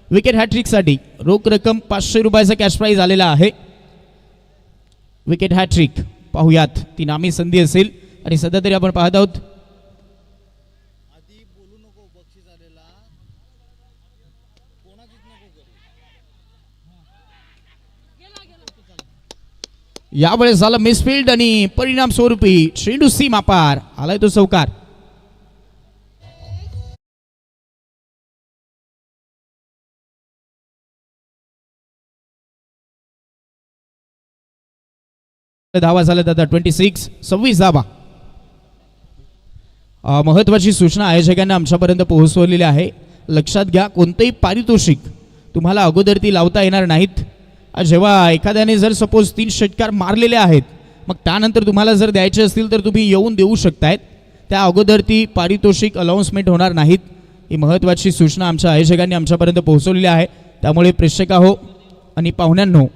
विकेट हॅट्रिकसाठी रोख रक्कम 500 रुपयाचा कॅश प्राईज आलेला आहे. विकेट हॅट्रिक पाहूयात, ती नामी संधी असेल आणि सध्या तरी आपण पाहत आहोत यावेळेस झालं मिसफिल्ड आणि परिणाम स्वरूपी चेंडू सीमा पार आलाय तो चौकार. धावा झाल्यात आता 26 धावा. महत्वाची सूचना आयोजकांना आमच्यापर्यंत पोहोचवलेली आहे. लक्षात घ्या, कोणतेही पारितोषिक तुम्हाला अगोदर ती लावता येणार नाहीत. जेव्हा एखाद्याने जर सपोज 3 षटकार मारलेले आहेत मग त्यानंतर तुम्हाला जर द्यायचे असतील तर तुम्ही येऊन देऊ शकतायत. त्या अगोदर ती पारितोषिक अनाउन्समेंट होणार नाहीत. ही महत्त्वाची सूचना आमच्या आयोजकांनी आमच्यापर्यंत पोहोचवलेली आहे. त्यामुळे प्रेक्षक हो आणि पाहुण्यांनो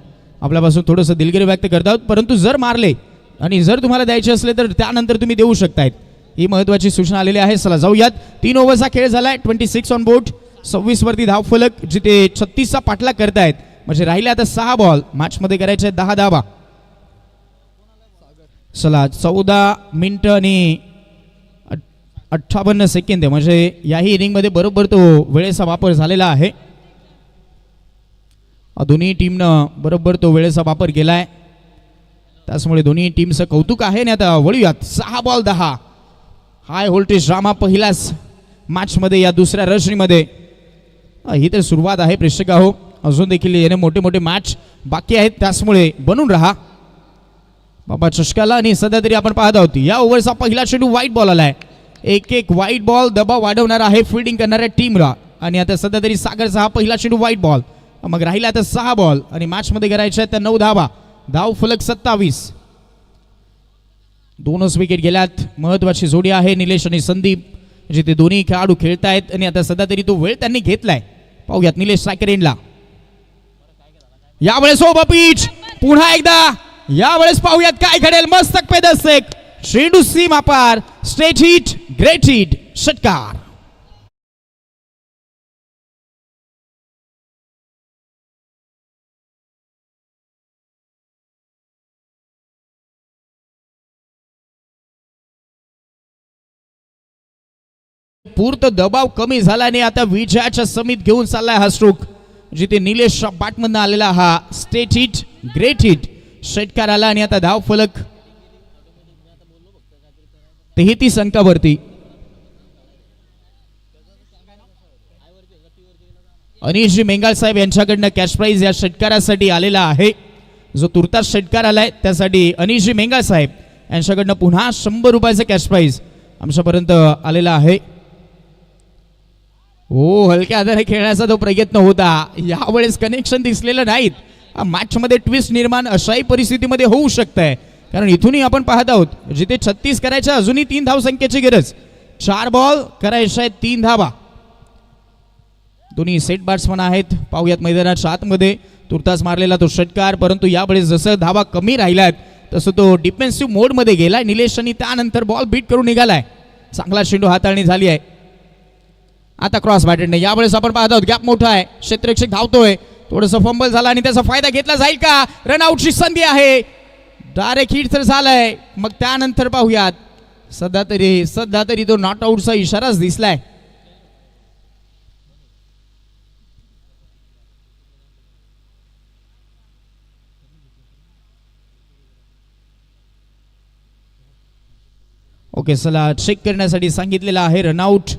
आपल्यापासून थोडंसं दिलगिरी व्यक्त करतात, परंतु जर मारले आणि जर तुम्हाला द्यायचे असले तर त्यानंतर तुम्ही देऊ शकतायत. ही महत्त्वाची सूचना आलेली आहे. चला जाऊयात. 3 ओव्हरचा खेळ झालाय. 26 ऑन बोर्ड. 26 वरती धाव फलक, जिथे 36चा पाठलाग करतायत. म्हणजे राहिले आता 6 बॉल, मॅच मध्ये करायचे 10 धावा. चला 14 मिनिटं आणि 58 सेकंद, म्हणजे याही इनिंग मध्ये बरोबर तो वेळेचा वापर झालेला आहे. दोन्ही टीमनं बरोबर तो वेळेचा वापर केलाय, त्यामुळे दोन्ही टीमचं कौतुक आहे. आणि आता वळूयात. 6 बॉल 10. हाय व्होल्टेज ड्रामा पहिल्याच मॅच मध्ये, या दुसऱ्या रजनीमध्ये. ही तर सुरुवात आहे प्रेक्षक हो, अजून देखील येणे मोठे मोठे मॅच बाकी आहेत, त्यामुळे बनून राहा बाबा चषकाला. आणि सध्या तरी आपण पाहत आहोत या ओव्हरचा पहिला चेंडू वाईट बॉल आलाय. एक वाईट बॉल दबाव वाढवणार आहे फिल्डिंग करणाऱ्या टीमला. आणि आता सध्या तरी सागरचा हा पहिला चेंडू वाईट बॉल. मग राहिला आता 6 बॉल आणि मॅच मध्ये करायच्या त्या 9 धावा. धाव फलक 27. 2च विकेट गेल्यात. महत्वाची जोडी आहे निलेश आणि संदीप, जिथे दोन्ही खेळाडू खेळतायत. आणि आता सध्या तरी तो वेळ त्यांनी घेतलाय. पाहूयात निलेश स्ट्रायकर एंडला. यावेळेस ओव्हर पिच पुन्हा एकदा. यावेळेस पाहूयात काय घडेल. मस्त पेदस्तेक चेंडू सीमा पार. स्ट्रेट हिट, ग्रेट हिट, षटकार. पूर्ण दबाव कमी झाला आणि आता विजयाच्या समीत घेऊन चाललाय हा स्ट्रोक, जिथे निलेश बॅटमधून आलेला हा स्ट्रेट हिट, ग्रेट हिट, षटकार आला. आणि आता धाव फलक 33 अंकावरती. अनिशजी मेंगाल साहेब यांच्याकडनं कॅश प्राइज या षटकारासाठी आलेला आहे. जो तुर्तास षटकार आलाय त्यासाठी अनिशजी मेंगाल साहेब यांच्याकडनं पुन्हा 100 रुपयाचा कॅश प्राइज आमच्यापर्यंत आलेला आहे. हो, हलक्या आधारे खेळण्याचा तो प्रयत्न होता. यावेळेस कनेक्शन दिसलेलं नाहीत. मॅच मध्ये ट्विस्ट निर्माण अशाही परिस्थितीमध्ये होऊ शकतंय, कारण इथूनही आपण पाहत आहोत जिथे 36 करायच्या अजूनही 3 धाव संख्येची गरज. 4 बॉल करायच्या 3 धावा. दोन्ही सेट बॅट्समन आहेत. पाहूयात मैदानाच्या आतमध्ये तुर्तास मारलेला तो षटकार, परंतु यावेळेस जसं धावा कमी राहिल्यात तसं तो डिफेन्सिव्ह मोडमध्ये गेलाय निलेश आणि त्यानंतर बॉल बीट करून निघालाय. चांगला चेंडू हाताळणी झाली आहे. आता क्रॉस बॅटेडने यावेळेस आपण पाहत आहोत गॅप मोठा आहे, क्षेत्ररक्षक धावतोय, थोडंसं फंबल झाला आणि त्याचा फायदा घेतला जाईल का? रनआउटची संधी आहे, डायरेक्ट हिट तर झालाय. मग त्यानंतर पाहूयात, सध्या तरी तो नॉट आउटचा इशाराच दिसलाय. ओके, चला चेक करण्यासाठी सांगितलेलं आहे रनआउट,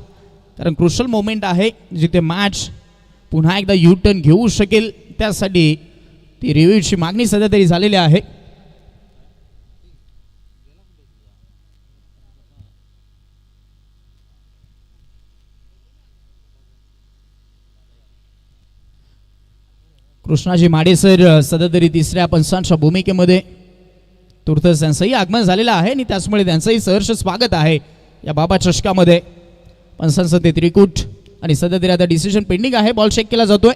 कारण क्रुशल मोमेंट आहे जिथे मॅच पुन्हा एकदा यू टर्न घेऊ शकेल, त्यासाठी ती रिव्ह्यूची मागणी सध्या तरी झालेली आहे. कृष्णाजी माडेसर सध्या तरी तिसऱ्या पंचांच्या भूमिकेमध्ये, तुर्तच त्यांचंही आगमन झालेलं आहे आणि त्याचमुळे त्यांचंही सहर्ष स्वागत आहे या बाबा चषकामध्ये. पंचांचं ते त्रिकूट आणि सध्या तरी आता डिसिजन पेंडिंग आहे, बॉल चेक केला जातोय.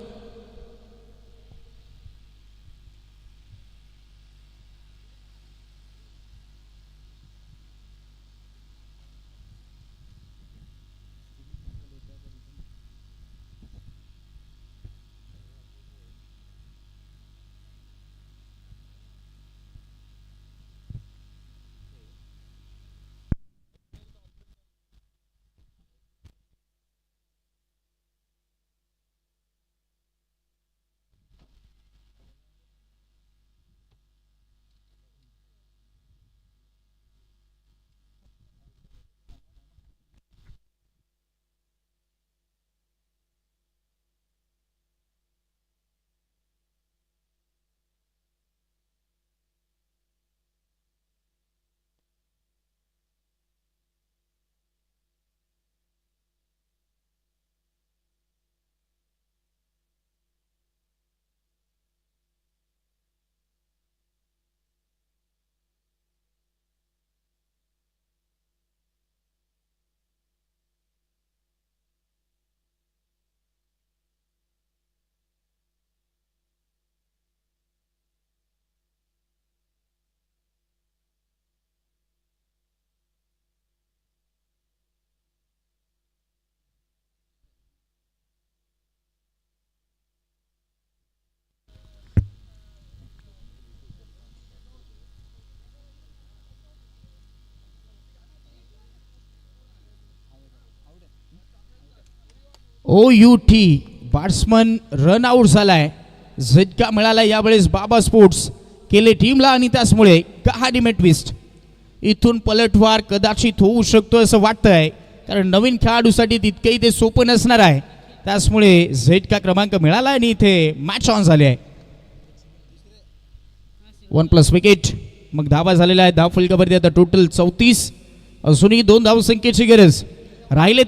OUT बॅट्समन रन आउट झालाय, झटका मिळाला यावेळेस बाबा स्पोर्ट्स केले टीमला आणि त्याचमुळे कहाणी ट्विस्ट. इथून पलटवार कदाचित होऊ शकतो असं वाटतंय, कारण नवीन खेळाडूसाठी तितकेही ते सोपं नसणार आहे. त्याचमुळे झटका क्रमांक मिळाला आणि इथे मॅच ऑन झाली आहे. 1+ विकेट, मग धावा झालेला आहे. धाव फलकावरती आता टोटल 34, अजूनही 2 धावसंख्येची गरज राहिले.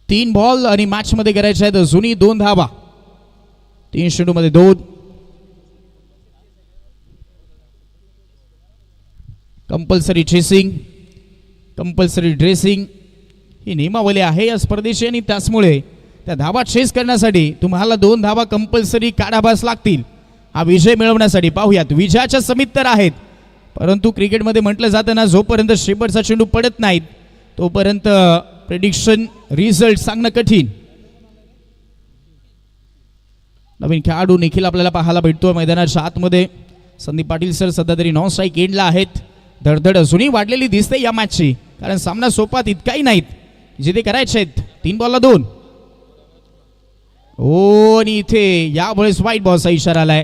3 बॉल आणि मॅच मध्ये करायचे आहेत अजूनही 2 धावा. 3 चेंडूमध्ये 2. कंपल्सरी चेसिंग, कंपल्सरी ड्रेसिंग ही नियमावली आहे या स्पर्धेची आणि त्याचमुळे त्या धावा चेस करण्यासाठी तुम्हाला 2 धावा कंपल्सरी काढाव्याच लागतील हा विजय मिळवण्यासाठी. पाहूयात, विजयाच्या समीप तर आहेत, परंतु क्रिकेटमध्ये म्हटलं जातं ना, जोपर्यंत शेवटचा चेंडू पडत नाहीत तोपर्यंत प्रेडिक्शन रिझल्ट सांगणं कठीण. नवीन खेळाडू निखिल आपल्याला पाहायला भेटतोय मैदानाच्या आतमध्ये. संदीप पाटील सर सध्या तरी नॉन स्ट्राईक एंडला आहेत. धडधड अजूनही वाढलेली दिसते या मॅचची, कारण सामना सोपा तितकाही नाहीत जिथे करायचे आहेत. 3 बॉलला 2. ओ, आणि इथे यावेळेस वाईट बॉलचा इशारा आलाय.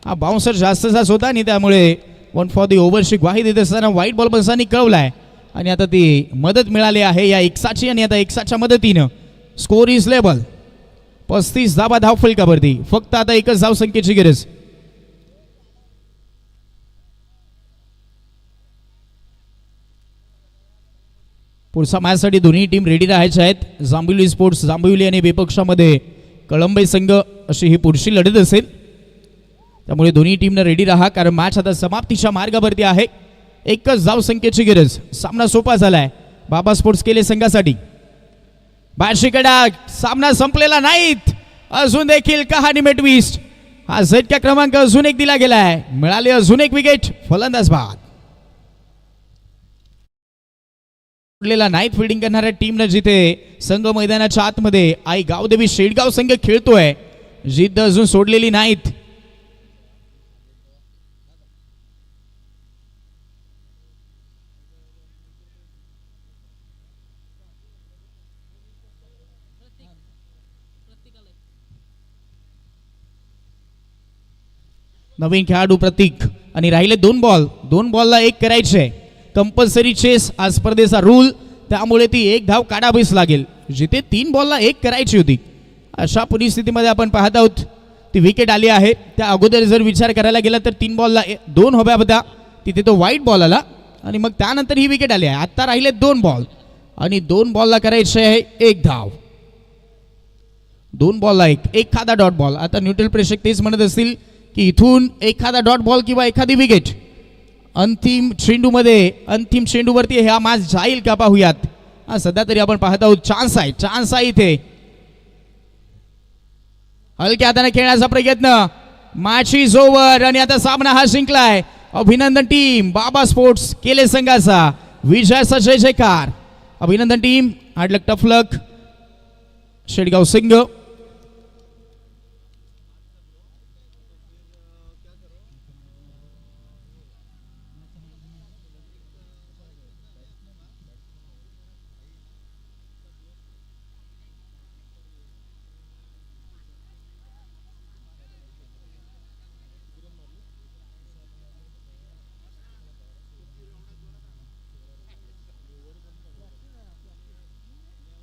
हा बाउन्सर जास्तचाच होता आणि त्यामुळे 1 फॉर दी ओव्हरची ग्वाही देत असताना वाईट बॉल पंचांनी कळवलाय आणि आता ती मदत मिळाली आहे या 1ची आणि आता 1च्या मदतीनं स्कोर इज लेवल. 35 धावा धाव फलकावरती, फक्त आता 1च धाव संख्येची गरज. पुढच्या मॅचसाठी दोन्ही टीम रेडी राहायच्या आहेत. जांभिवली स्पोर्ट्स जांभिवली आणि विपक्षामध्ये कळंबे संघ अशी ही पुढची लढत असेल, त्यामुळे दोन्ही टीमनं रेडी राहा, कारण मॅच आता समाप्तीच्या मार्गावरती आहे. 1च धाव संख्येची गरज. सामना सोपा झालाय बाबा स्पोर्ट्स केले संघासाठी. बार्शीकडा सामना संपलेला नाहीत, अजून देखील कहाणी में ट्विस्ट. हा झटका क्रमांक अजून एक दिला गेलाय, मिळाले अजून एक विकेट. फलंदाज बाद. सुटलेला नाईट फिल्डिंग करणाऱ्या टीमनं जिथे संघ मैदानाच्या आतमध्ये आई गावदेवी शेडगाव संघ खेळतोय, जिद्द अजून सोडलेली नाहीत. नवीन खेळाडू प्रतीक आणि राहिले 2 बॉल, 2 बॉलला 1 करायचे. कंपल्सरी चेस आज स्पर्धेचा रूल, त्यामुळे ती 1 धाव काढावीच लागेल. जिथे 3 बॉलला 1 करायची होती अशा परिस्थितीमध्ये आपण पाहत आहोत ती विकेट आली आहे. त्या अगोदर जर विचार करायला गेला तर 3 बॉलला 2 हव्या होत्या, तिथे तो वाईट बॉल आला आणि मग त्यानंतर ही विकेट आली आहे. आता राहिले 2 बॉल आणि 2 बॉलला करायचे आहे 1 धाव. 2 बॉलला 1, एखादा डॉट बॉल. आता न्यूट्रल प्रेक्षक तेच म्हणत असतील की इथून एखादा डॉट बॉल किंवा एखादी विकेट अंतिम चेंडूवरती हा मॅच जाईल का पाहूयात. सध्या तरी आपण पाहत आहोत चान्स आहे इथे. हलक्या हाताने खेळण्याचा प्रयत्न, मॅच इज ओव्हर आणि आता सामना हा जिंकलाय. अभिनंदन टीम, बाबा स्पोर्ट्स केले संघाचा विजयाचा जय जयकार. अभिनंदन टीम, हार्ड लक, टफ लक शेडगाव संघ.